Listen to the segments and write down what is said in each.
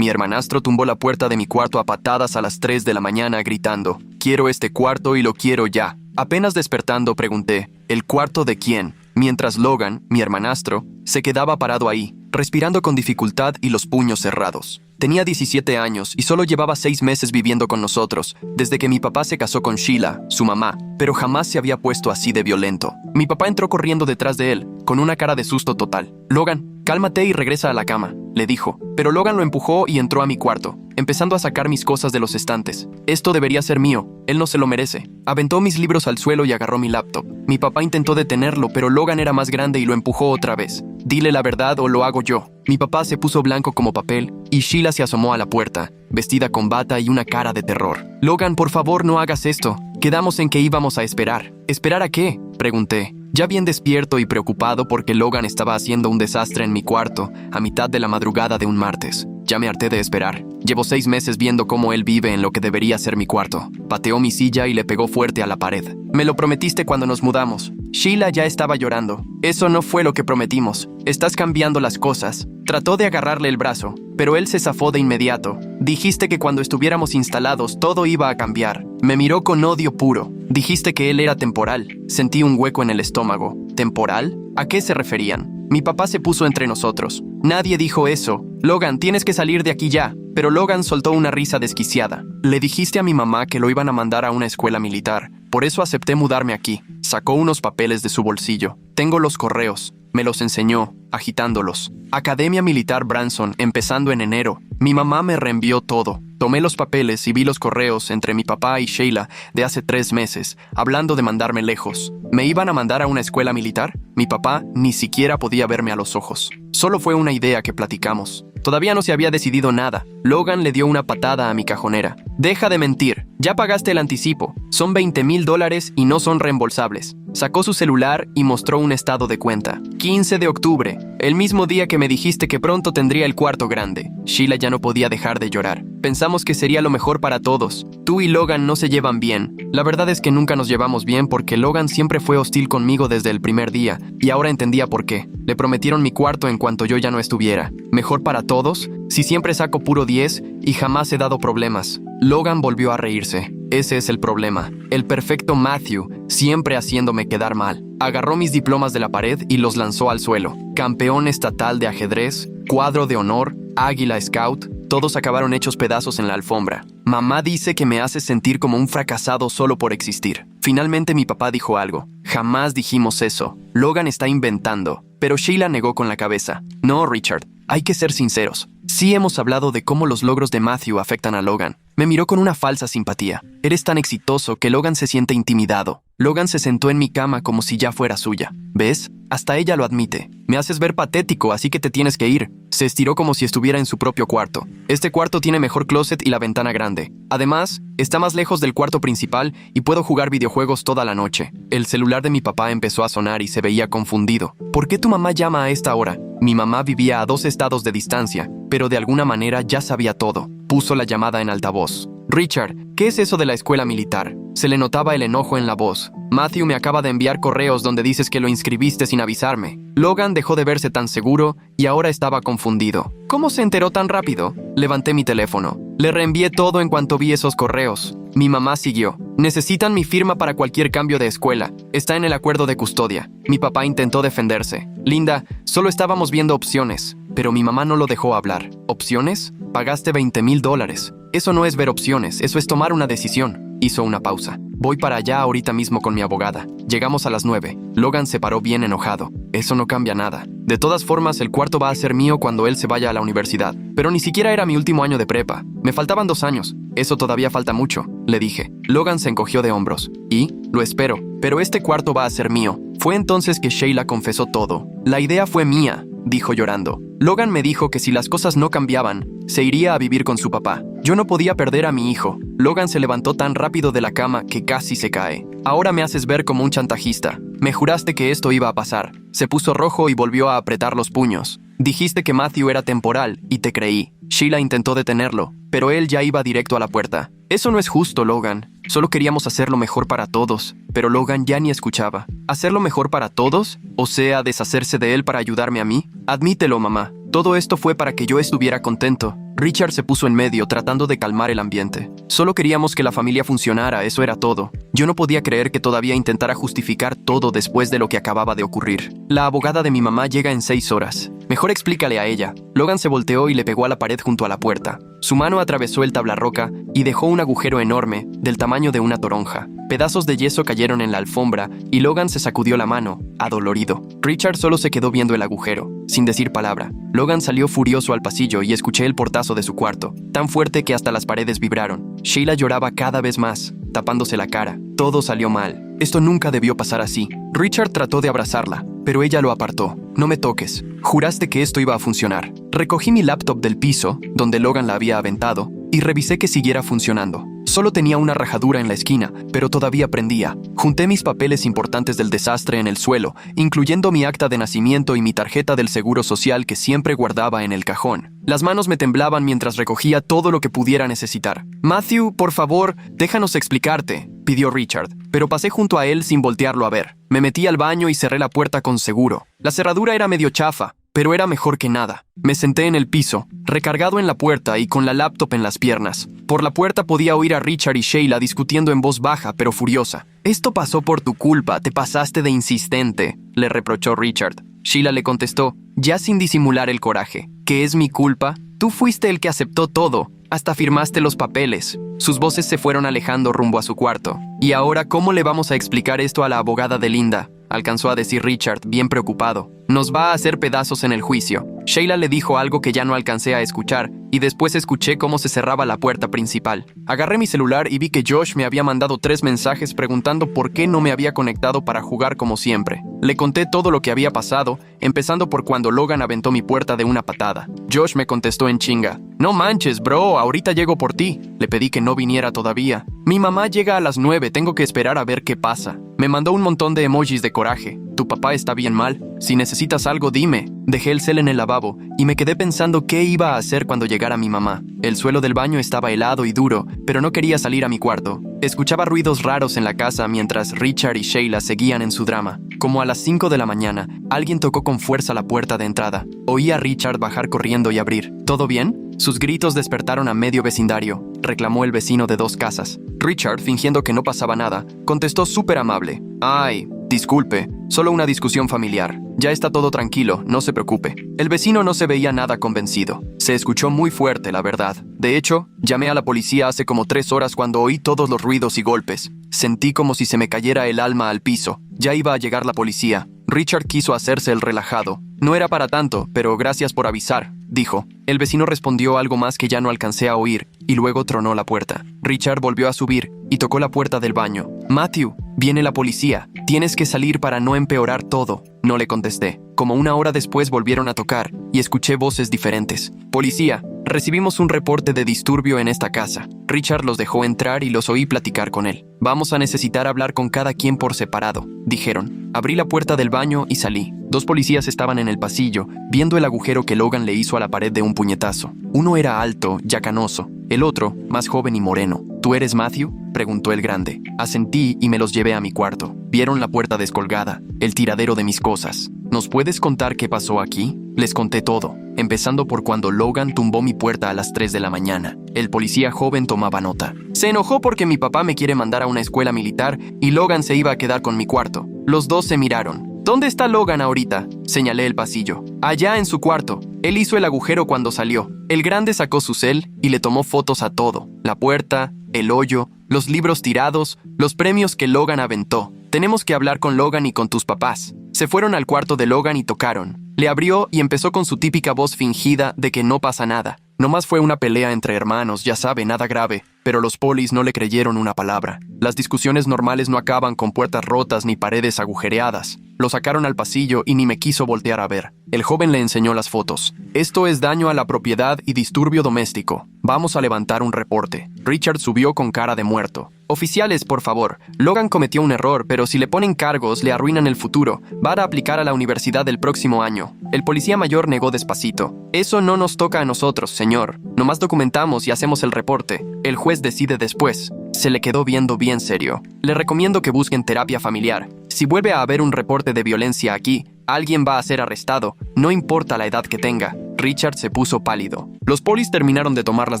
Mi hermanastro tumbó la puerta de mi cuarto a patadas a las 3 de la mañana gritando, «Quiero este cuarto y lo quiero ya». Apenas despertando pregunté, «¿El cuarto de quién?», mientras Logan, mi hermanastro, se quedaba parado ahí, respirando con dificultad y los puños cerrados. Tenía 17 años y solo llevaba 6 meses viviendo con nosotros, desde que mi papá se casó con Sheila, su mamá, pero jamás se había puesto así de violento. Mi papá entró corriendo detrás de él, con una cara de susto total. «Logan, cálmate y regresa a la cama», le dijo. Pero Logan lo empujó y entró a mi cuarto, empezando a sacar mis cosas de los estantes. «Esto debería ser mío, él no se lo merece». Aventó mis libros al suelo y agarró mi laptop. Mi papá intentó detenerlo, pero Logan era más grande y lo empujó otra vez. «Dile la verdad o lo hago yo». Mi papá se puso blanco como papel y Sheila se asomó a la puerta, vestida con bata y una cara de terror. «Logan, por favor, no hagas esto. Quedamos en que íbamos a esperar». «¿Esperar a qué?», pregunté, ya bien despierto y preocupado porque Logan estaba haciendo un desastre en mi cuarto a mitad de la madrugada de un martes. Ya me harté de esperar. Llevo 6 meses viendo cómo él vive en lo que debería ser mi cuarto. Pateó mi silla y le pegó fuerte a la pared. «Me lo prometiste cuando nos mudamos». Sheila ya estaba llorando. «Eso no fue lo que prometimos. Estás cambiando las cosas». Trató de agarrarle el brazo, pero él se zafó de inmediato. «Dijiste que cuando estuviéramos instalados todo iba a cambiar». Me miró con odio puro. «Dijiste que él era temporal». Sentí un hueco en el estómago. ¿Temporal? ¿A qué se referían? Mi papá se puso entre nosotros. «Nadie dijo eso. Logan, tienes que salir de aquí ya». Pero Logan soltó una risa desquiciada. «Le dijiste a mi mamá que lo iban a mandar a una escuela militar. Por eso acepté mudarme aquí». Sacó unos papeles de su bolsillo. «Tengo los correos». Me los enseñó, agitándolos. «Academia Militar Branson, empezando en enero». Mi mamá me reenvió todo. Tomé los papeles y vi los correos entre mi papá y Sheila de hace 3 meses, hablando de mandarme lejos. ¿Me iban a mandar a una escuela militar? Mi papá ni siquiera podía verme a los ojos. Solo fue una idea que platicamos. Todavía no se había decidido nada. Logan le dio una patada a mi cajonera. «Deja de mentir. Ya pagaste el anticipo. Son $20,000 y no son reembolsables». Sacó su celular y mostró un estado de cuenta. 15 de octubre, el mismo día que me dijiste que pronto tendría el cuarto grande. Sheila ya no podía dejar de llorar. «Pensamos que sería lo mejor para todos. Tú y Logan no se llevan bien». La verdad es que nunca nos llevamos bien porque Logan siempre fue hostil conmigo desde el primer día, y ahora entendía por qué. Le prometieron mi cuarto en cuanto yo ya no estuviera. ¿Mejor para todos? Si siempre saco puro 10 y jamás he dado problemas. Logan volvió a reírse. «Ese es el problema. El perfecto Matthew, siempre haciéndome quedar mal». Agarró mis diplomas de la pared y los lanzó al suelo. Campeón estatal de ajedrez, cuadro de honor, águila scout, todos acabaron hechos pedazos en la alfombra. «Mamá dice que me hace sentir como un fracasado solo por existir». Finalmente mi papá dijo algo. «Jamás dijimos eso. Logan está inventando». Pero Sheila negó con la cabeza. «No, Richard, hay que ser sinceros. Sí hemos hablado de cómo los logros de Matthew afectan a Logan». Me miró con una falsa simpatía. «Eres tan exitoso que Logan se siente intimidado». Logan se sentó en mi cama como si ya fuera suya. «¿Ves? Hasta ella lo admite. Me haces ver patético, así que te tienes que ir». Se estiró como si estuviera en su propio cuarto. «Este cuarto tiene mejor closet y la ventana grande. Además, está más lejos del cuarto principal y puedo jugar videojuegos toda la noche». El celular de mi papá empezó a sonar y se veía confundido. «¿Por qué tu mamá llama a esta hora?». Mi mamá vivía a 2 estados de distancia, pero de alguna manera ya sabía todo. Puso la llamada en altavoz. «Richard, ¿qué es eso de la escuela militar?». Se le notaba el enojo en la voz. «Matthew me acaba de enviar correos donde dices que lo inscribiste sin avisarme». Logan dejó de verse tan seguro y ahora estaba confundido. «¿Cómo se enteró tan rápido?». Levanté mi teléfono. Le reenvié todo en cuanto vi esos correos. Mi mamá siguió. «Necesitan mi firma para cualquier cambio de escuela. Está en el acuerdo de custodia». Mi papá intentó defenderse. «Linda, solo estábamos viendo opciones». Pero mi mamá no lo dejó hablar. «¿Opciones? Pagaste $20,000. Eso no es ver opciones, eso es tomar una decisión». Hizo una pausa. «Voy para allá ahorita mismo con mi abogada». Llegamos a las 9. Logan se paró bien enojado. «Eso no cambia nada. De todas formas, el cuarto va a ser mío cuando él se vaya a la universidad». Pero ni siquiera era mi último año de prepa. Me faltaban 2 años. «Eso todavía falta mucho», le dije. Logan se encogió de hombros. «Y, lo espero, pero este cuarto va a ser mío». Fue entonces que Sheila confesó todo. «La idea fue mía», dijo llorando. «Logan me dijo que si las cosas no cambiaban, se iría a vivir con su papá. Yo no podía perder a mi hijo». Logan se levantó tan rápido de la cama que casi se cae. «Ahora me haces ver como un chantajista. Me juraste que esto iba a pasar». Se puso rojo y volvió a apretar los puños. «Dijiste que Matthew era temporal y te creí». Sheila intentó detenerlo, pero él ya iba directo a la puerta. «Eso no es justo, Logan. Solo queríamos hacer lo mejor para todos». Pero Logan ya ni escuchaba. ¿Hacer lo mejor para todos? O sea, deshacerse de él para ayudarme a mí. Admítelo, mamá. Todo esto fue para que yo estuviera contento. Richard se puso en medio, tratando de calmar el ambiente. Solo queríamos que la familia funcionara, eso era todo. Yo no podía creer que todavía intentara justificar todo después de lo que acababa de ocurrir. La abogada de mi mamá llega en 6 horas. Mejor explícale a ella. Logan se volteó y le pegó a la pared junto a la puerta. Su mano atravesó el tablarroca y dejó un agujero enorme, del tamaño de una toronja. Pedazos de yeso cayeron en la alfombra y Logan se sacudió la mano, adolorido. Richard solo se quedó viendo el agujero, sin decir palabra. Logan salió furioso al pasillo y escuché el portazo de su cuarto, tan fuerte que hasta las paredes vibraron. Sheila lloraba cada vez más, tapándose la cara. Todo salió mal. Esto nunca debió pasar así. Richard trató de abrazarla, pero ella lo apartó. No me toques. Juraste que esto iba a funcionar. Recogí mi laptop del piso, donde Logan la había aventado, y revisé que siguiera funcionando. Solo tenía una rajadura en la esquina, pero todavía prendía. Junté mis papeles importantes del desastre en el suelo, incluyendo mi acta de nacimiento y mi tarjeta del seguro social que siempre guardaba en el cajón. Las manos me temblaban mientras recogía todo lo que pudiera necesitar. Matthew, por favor, déjanos explicarte, pidió Richard, pero pasé junto a él sin voltearlo a ver. Me metí al baño y cerré la puerta con seguro. La cerradura era medio chafa, pero era mejor que nada. Me senté en el piso, recargado en la puerta y con la laptop en las piernas. Por la puerta podía oír a Richard y Sheila discutiendo en voz baja pero furiosa. «Esto pasó por tu culpa, te pasaste de insistente», le reprochó Richard. Sheila le contestó, ya sin disimular el coraje. «¿Qué es mi culpa? Tú fuiste el que aceptó todo. Hasta firmaste los papeles». Sus voces se fueron alejando rumbo a su cuarto. «¿Y ahora cómo le vamos a explicar esto a la abogada de Linda?», alcanzó a decir Richard, bien preocupado. «Nos va a hacer pedazos en el juicio». Sheila le dijo algo que ya no alcancé a escuchar, y después escuché cómo se cerraba la puerta principal. Agarré mi celular y vi que Josh me había mandado 3 mensajes preguntando por qué no me había conectado para jugar como siempre. Le conté todo lo que había pasado, empezando por cuando Logan aventó mi puerta de una patada. Josh me contestó en chinga. «No manches, bro, ahorita llego por ti». Le pedí que no viniera todavía. «Mi mamá llega a las 9, tengo que esperar a ver qué pasa». Me mandó un montón de emojis de coraje. «Tu papá está bien mal. Si necesitas algo, dime». Dejé el cel en el lavabo y me quedé pensando qué iba a hacer cuando llegara mi mamá. El suelo del baño estaba helado y duro, pero no quería salir a mi cuarto. Escuchaba ruidos raros en la casa mientras Richard y Sheila seguían en su drama. Como a las 5 de la mañana, alguien tocó con fuerza la puerta de entrada. Oí a Richard bajar corriendo y abrir. «¿Todo bien?». Sus gritos despertaron a medio vecindario, reclamó el vecino de 2 casas. Richard, fingiendo que no pasaba nada, contestó súper amable. «Ay, disculpe, solo una discusión familiar. Ya está todo tranquilo, no se preocupe». El vecino no se veía nada convencido. Se escuchó muy fuerte, la verdad. De hecho, llamé a la policía hace como 3 horas cuando oí todos los ruidos y golpes. Sentí como si se me cayera el alma al piso. Ya iba a llegar la policía. Richard quiso hacerse el relajado. «No era para tanto, pero gracias por avisar», dijo. El vecino respondió algo más que ya no alcancé a oír, y luego tronó la puerta. Richard volvió a subir y tocó la puerta del baño. «Matthew, viene la policía. Tienes que salir para no empeorar todo». No le contesté. Como 1 hora después volvieron a tocar, y escuché voces diferentes. «Policía, recibimos un reporte de disturbio en esta casa». Richard los dejó entrar y los oí platicar con él. «Vamos a necesitar hablar con cada quien por separado», dijeron. Abrí la puerta del baño y salí. 2 policías estaban en el pasillo, viendo el agujero que Logan le hizo a la pared de un puñetazo. Uno era alto, ya canoso. El otro, más joven y moreno. «¿Tú eres Matthew?», preguntó el grande. Asentí y me los llevé a mi cuarto. Vieron la puerta descolgada, el tiradero de mis cosas. «¿Nos puedes contar qué pasó aquí?». Les conté todo, empezando por cuando Logan tumbó mi puerta a las 3 de la mañana. El policía joven tomaba nota. «Se enojó porque mi papá me quiere mandar a una escuela militar y Logan se iba a quedar con mi cuarto». Los dos se miraron. «¿Dónde está Logan ahorita?», señalé el pasillo. «Allá en su cuarto. Él hizo el agujero cuando salió». El grande sacó su cel y le tomó fotos a todo. La puerta, el hoyo, los libros tirados, los premios que Logan aventó. «Tenemos que hablar con Logan y con tus papás». Se fueron al cuarto de Logan y tocaron. Le abrió y empezó con su típica voz fingida de que no pasa nada. Nomás fue una pelea entre hermanos, ya sabe, nada grave. Pero los polis no le creyeron una palabra. Las discusiones normales no acaban con puertas rotas ni paredes agujereadas. Lo sacaron al pasillo y ni me quiso voltear a ver. El joven le enseñó las fotos. «Esto es daño a la propiedad y disturbio doméstico. Vamos a levantar un reporte». Richard subió con cara de muerto. «Oficiales, por favor. Logan cometió un error, pero si le ponen cargos, le arruinan el futuro. Va a aplicar a la universidad del próximo año». El policía mayor negó despacito. «Eso no nos toca a nosotros, señor. Nomás documentamos y hacemos el reporte. El juez decide después». Se le quedó viendo bien serio. «Le recomiendo que busquen terapia familiar. Si vuelve a haber un reporte de violencia aquí, alguien va a ser arrestado, no importa la edad que tenga». Richard se puso pálido. Los polis terminaron de tomar las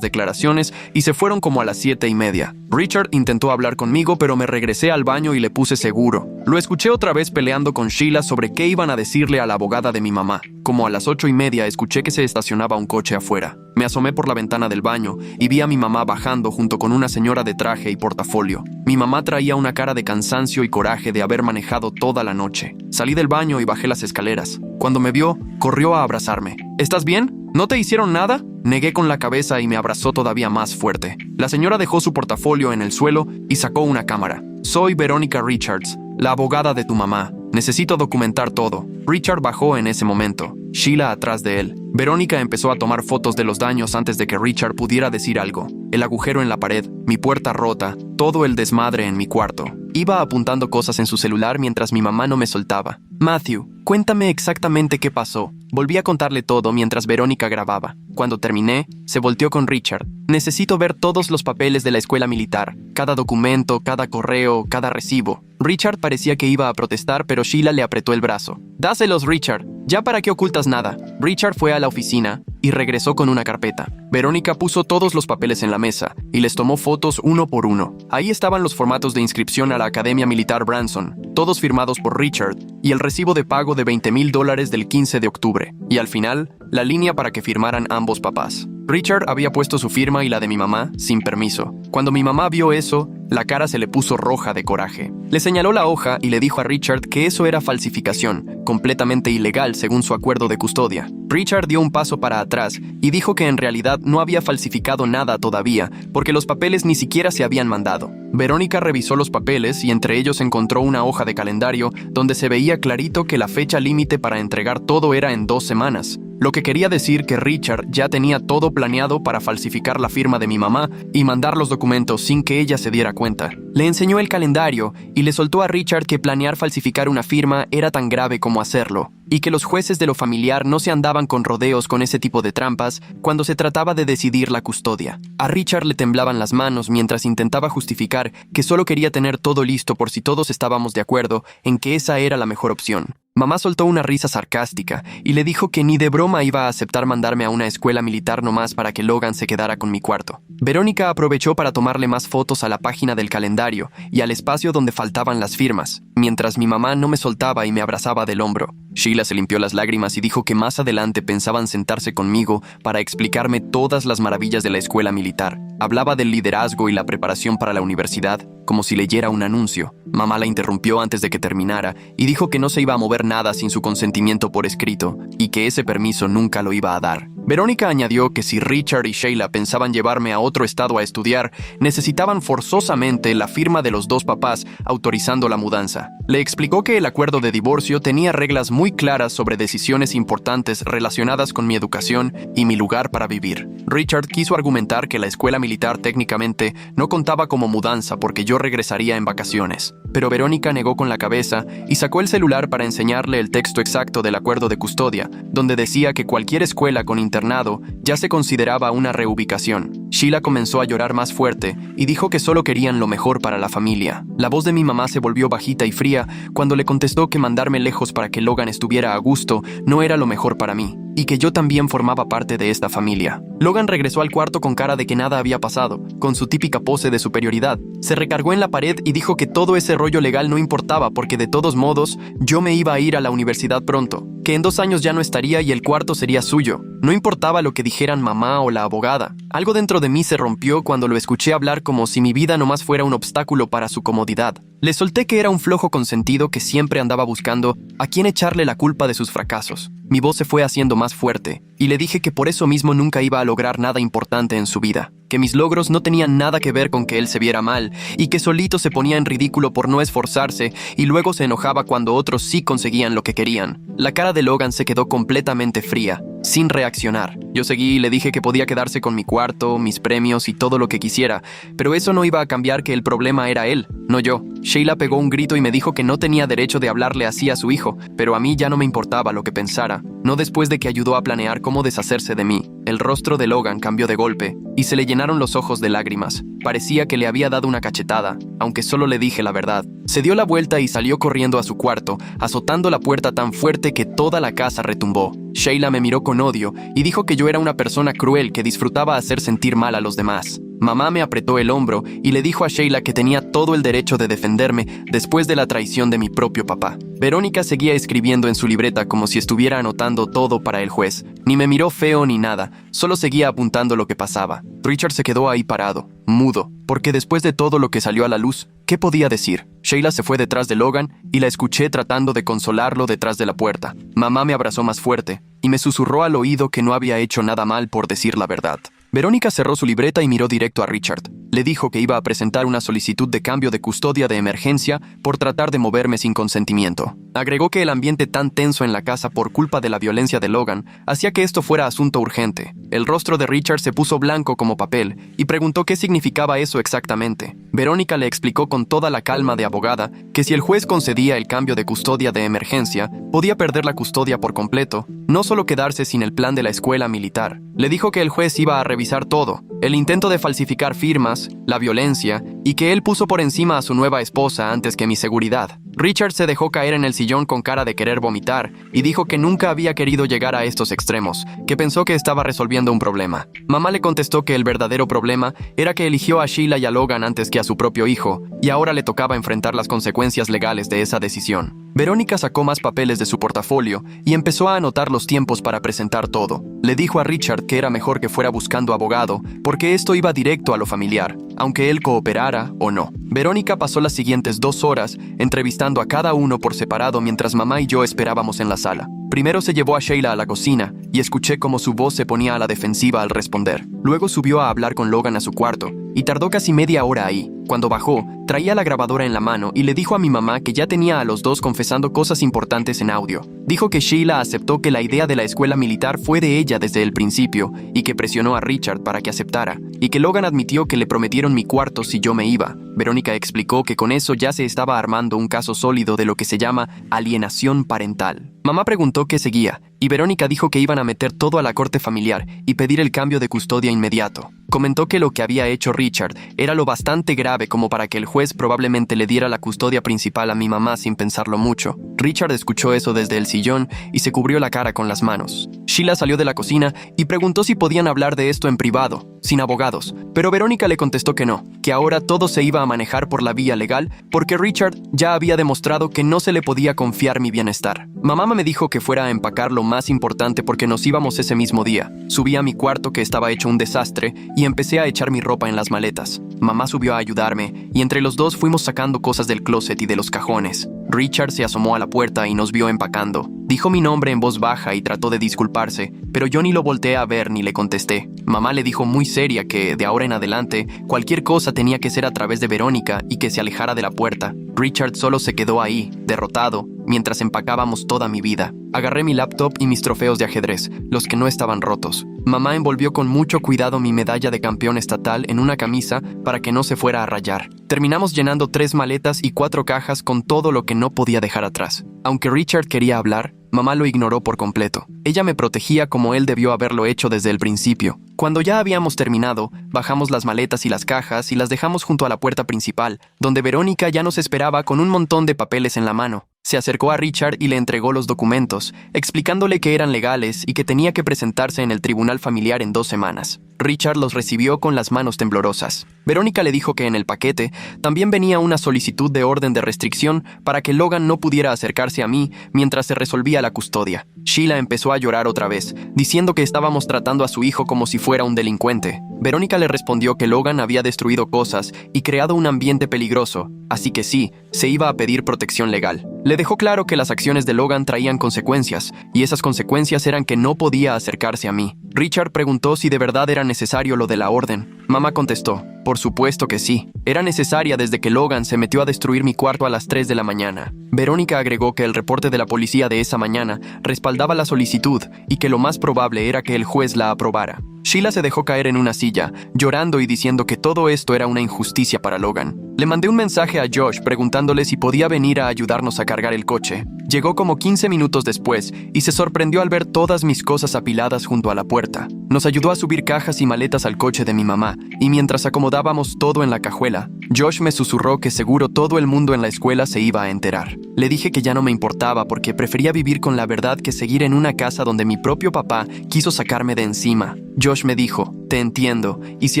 declaraciones y se fueron como a las 7:30. Richard intentó hablar conmigo, pero me regresé al baño y le puse seguro. Lo escuché otra vez peleando con Sheila sobre qué iban a decirle a la abogada de mi mamá. Como a las 8:30 escuché que se estacionaba un coche afuera. Me asomé por la ventana del baño y vi a mi mamá bajando junto con una señora de traje y portafolio. Mi mamá traía una cara de cansancio y coraje de haber manejado toda la noche. Salí del baño y bajé las escaleras. Cuando me vio, corrió a abrazarme. ¿Estás bien? ¿No te hicieron nada? Negué con la cabeza y me abrazó todavía más fuerte. La señora dejó su portafolio en el suelo y sacó una cámara. Soy Veronica Richards, la abogada de tu mamá. Necesito documentar todo. Richard bajó en ese momento, Sheila atrás de él. Verónica empezó a tomar fotos de los daños antes de que Richard pudiera decir algo. El agujero en la pared, mi puerta rota, todo el desmadre en mi cuarto. Iba apuntando cosas en su celular mientras mi mamá no me soltaba. Matthew, cuéntame exactamente qué pasó. Volví a contarle todo mientras Verónica grababa. Cuando terminé, se volteó con Richard. Necesito ver todos los papeles de la escuela militar. Cada documento, cada correo, cada recibo. Richard parecía que iba a protestar, pero Sheila le apretó el brazo. Dáselos, Richard. ¿Ya para qué ocultas nada? Richard fue a la oficina y regresó con una carpeta. Verónica puso todos los papeles en la mesa y les tomó fotos uno por uno. Ahí estaban los formatos de inscripción a la Academia Militar Branson, todos firmados por Richard, y el recibo de pago de $20,000 del 15 de octubre. Y al final, la línea para que firmaran ambos papás. Richard había puesto su firma y la de mi mamá sin permiso. Cuando mi mamá vio eso, la cara se le puso roja de coraje. Le señaló la hoja y le dijo a Richard que eso era falsificación, completamente ilegal según su acuerdo de custodia. Richard dio un paso para atrás y dijo que en realidad no había falsificado nada todavía, porque los papeles ni siquiera se habían mandado. Verónica revisó los papeles y entre ellos encontró una hoja de calendario donde se veía clarito que la fecha límite para entregar todo era en 2 semanas. Lo que quería decir que Richard ya tenía todo planeado para falsificar la firma de mi mamá y mandar los documentos sin que ella se diera cuenta. Le enseñó el calendario y le soltó a Richard que planear falsificar una firma era tan grave como hacerlo, y que los jueces de lo familiar no se andaban con rodeos con ese tipo de trampas cuando se trataba de decidir la custodia. A Richard le temblaban las manos mientras intentaba justificar que solo quería tener todo listo por si todos estábamos de acuerdo en que esa era la mejor opción. Mamá soltó una risa sarcástica y le dijo que ni de broma iba a aceptar mandarme a una escuela militar nomás para que Logan se quedara con mi cuarto. Verónica aprovechó para tomarle más fotos a la página del calendario y al espacio donde faltaban las firmas, mientras mi mamá no me soltaba y me abrazaba del hombro. Sheila se limpió las lágrimas y dijo que más adelante pensaban sentarse conmigo para explicarme todas las maravillas de la escuela militar. Hablaba del liderazgo y la preparación para la universidad, como si leyera un anuncio. Mamá la interrumpió antes de que terminara y dijo que no se iba a mover nada sin su consentimiento por escrito y que ese permiso nunca lo iba a dar. Verónica añadió que si Richard y Sheila pensaban llevarme a otro estado a estudiar, necesitaban forzosamente la firma de los 2 papás autorizando la mudanza. Le explicó que el acuerdo de divorcio tenía reglas muy claras sobre decisiones importantes relacionadas con mi educación y mi lugar para vivir. Richard quiso argumentar que la escuela militar técnicamente no contaba como mudanza porque yo regresaría en vacaciones. Pero Verónica negó con la cabeza y sacó el celular para enseñarle el texto exacto del acuerdo de custodia, donde decía que cualquier escuela con internado ya se consideraba una reubicación. Sheila comenzó a llorar más fuerte y dijo que solo querían lo mejor para la familia. La voz de mi mamá se volvió bajita y fría cuando le contestó que mandarme lejos para que Logan estuviera a gusto no era lo mejor para mí, y que yo también formaba parte de esta familia. Logan regresó al cuarto con cara de que nada había pasado, con su típica pose de superioridad. Se recargó en la pared y dijo que todo ese rollo legal no importaba porque de todos modos yo me iba a ir a la universidad pronto, que en 2 años ya no estaría y el cuarto sería suyo. No importaba lo que dijeran mamá o la abogada. Algo dentro de mí se rompió cuando lo escuché hablar como si mi vida nomás fuera un obstáculo para su comodidad. Le solté que era un flojo consentido que siempre andaba buscando a quién echarle la culpa de sus fracasos. Mi voz se fue haciendo más fuerte y le dije que por eso mismo nunca iba a lograr nada importante en su vida, que mis logros no tenían nada que ver con que él se viera mal y que solito se ponía en ridículo por no esforzarse y luego se enojaba cuando otros sí conseguían lo que querían. La cara de Logan se quedó completamente fría, sin reaccionar. Yo seguí y le dije que podía quedarse con mi cuarto, mis premios y todo lo que quisiera, pero eso no iba a cambiar que el problema era él, no yo. Sheila pegó un grito y me dijo que no tenía derecho de hablarle así a su hijo, pero a mí ya no me importaba lo que pensara, no después de que ayudó a planear cómo deshacerse de mí. El rostro de Logan cambió de golpe y se le llenaron los ojos de lágrimas. Parecía que le había dado una cachetada, aunque solo le dije la verdad. Se dio la vuelta y salió corriendo a su cuarto, azotando la puerta tan fuerte que toda la casa retumbó. Sheila me miró con odio y dijo que yo era una persona cruel que disfrutaba hacer sentir mal a los demás. Mamá me apretó el hombro y le dijo a Sheila que tenía todo el derecho de defenderme después de la traición de mi propio papá. Verónica seguía escribiendo en su libreta como si estuviera anotando todo para el juez. Ni me miró feo ni nada, solo seguía apuntando lo que pasaba. Richard se quedó ahí parado, mudo, porque después de todo lo que salió a la luz, ¿qué podía decir? Sheila se fue detrás de Logan y la escuché tratando de consolarlo detrás de la puerta. Mamá me abrazó más fuerte y me susurró al oído que no había hecho nada mal por decir la verdad. Verónica cerró su libreta y miró directo a Richard. Le dijo que iba a presentar una solicitud de cambio de custodia de emergencia por tratar de moverme sin consentimiento. Agregó que el ambiente tan tenso en la casa por culpa de la violencia de Logan hacía que esto fuera asunto urgente. El rostro de Richard se puso blanco como papel y preguntó qué significaba eso exactamente. Verónica le explicó con toda la calma de abogada que si el juez concedía el cambio de custodia de emergencia, podía perder la custodia por completo, no solo quedarse sin el plan de la escuela militar. Le dijo que el juez iba a revisar todo, el intento de falsificar firmas, la violencia, y que él puso por encima a su nueva esposa antes que mi seguridad. Richard se dejó caer en el sillón con cara de querer vomitar y dijo que nunca había querido llegar a estos extremos, que pensó que estaba resolviendo un problema. Mamá le contestó que el verdadero problema era que eligió a Sheila y a Logan antes que a su propio hijo, y ahora le tocaba enfrentar las consecuencias legales de esa decisión. Verónica sacó más papeles de su portafolio y empezó a anotar los tiempos para presentar todo. Le dijo a Richard que era mejor que fuera buscando abogado, porque esto iba directo a lo familiar, aunque él cooperara o no. Verónica pasó las siguientes 2 horas entrevistando a cada uno por separado mientras mamá y yo esperábamos en la sala. Primero se llevó a Sheila a la cocina y escuché cómo su voz se ponía a la defensiva al responder. Luego subió a hablar con Logan a su cuarto y tardó casi media hora ahí. Cuando bajó, traía la grabadora en la mano y le dijo a mi mamá que ya tenía a los dos confesando cosas importantes en audio. Dijo que Sheila aceptó que la idea de la escuela militar fue de ella desde el principio y que presionó a Richard para que aceptara, y que Logan admitió que le prometieron mi cuarto si yo me iba. Verónica explicó que con eso ya se estaba armando un caso sólido de lo que se llama alienación parental. Mamá preguntó qué seguía, y Verónica dijo que iban a meter todo a la corte familiar y pedir el cambio de custodia inmediato. Comentó que lo que había hecho Richard era lo bastante grave como para que el juez probablemente le diera la custodia principal a mi mamá sin pensarlo mucho. Richard escuchó eso desde el sillón y se cubrió la cara con las manos. Sheila salió de la cocina y preguntó si podían hablar de esto en privado, sin abogados, pero Verónica le contestó que no, que ahora todo se iba a manejar por la vía legal porque Richard ya había demostrado que no se le podía confiar mi bienestar. Mamá me dijo que fuera a empacar lo más importante porque nos íbamos ese mismo día. Subí a mi cuarto que estaba hecho un desastre y empecé a echar mi ropa en las maletas. Mamá subió a ayudarme y entre los dos fuimos sacando cosas del closet y de los cajones. Richard se asomó a la puerta y nos vio empacando. Dijo mi nombre en voz baja y trató de disculparse, pero yo ni lo volteé a ver ni le contesté. Mamá le dijo muy seria que, de ahora en adelante, cualquier cosa tenía que ser a través de Verónica y que se alejara de la puerta. Richard solo se quedó ahí, derrotado, mientras empacábamos toda mi vida. Agarré mi laptop y mis trofeos de ajedrez, los que no estaban rotos. Mamá envolvió con mucho cuidado mi medalla de campeón estatal en una camisa para que no se fuera a rayar. Terminamos llenando 3 maletas y 4 cajas con todo lo que no podía dejar atrás. Aunque Richard quería hablar, mamá lo ignoró por completo. Ella me protegía como él debió haberlo hecho desde el principio. Cuando ya habíamos terminado, bajamos las maletas y las cajas y las dejamos junto a la puerta principal, donde Verónica ya nos esperaba con un montón de papeles en la mano. Se acercó a Richard y le entregó los documentos, explicándole que eran legales y que tenía que presentarse en el tribunal familiar en 2 semanas. Richard los recibió con las manos temblorosas. Verónica le dijo que en el paquete también venía una solicitud de orden de restricción para que Logan no pudiera acercarse a mí mientras se resolvía la custodia. Sheila empezó a llorar otra vez, diciendo que estábamos tratando a su hijo como si fuera un delincuente. Verónica le respondió que Logan había destruido cosas y creado un ambiente peligroso, así que sí, se iba a pedir protección legal. Le dejó claro que las acciones de Logan traían consecuencias, y esas consecuencias eran que no podía acercarse a mí. Richard preguntó si de verdad era necesario lo de la orden. Mamá contestó, por supuesto que sí. Era necesaria desde que Logan se metió a destruir mi cuarto a las 3 de la mañana. Verónica agregó que el reporte de la policía de esa mañana respaldaba la solicitud y que lo más probable era que el juez la aprobara. Sheila se dejó caer en una silla, llorando y diciendo que todo esto era una injusticia para Logan. Le mandé un mensaje a Josh preguntándole si podía venir a ayudarnos a cargar el coche. Llegó como 15 minutos después y se sorprendió al ver todas mis cosas apiladas junto a la puerta. Nos ayudó a subir cajas y maletas al coche de mi mamá, y mientras acomodábamos todo en la cajuela, Josh me susurró que seguro todo el mundo en la escuela se iba a enterar. Le dije que ya no me importaba porque prefería vivir con la verdad que seguir en una casa donde mi propio papá quiso sacarme de encima. Josh me dijo: te entiendo, y si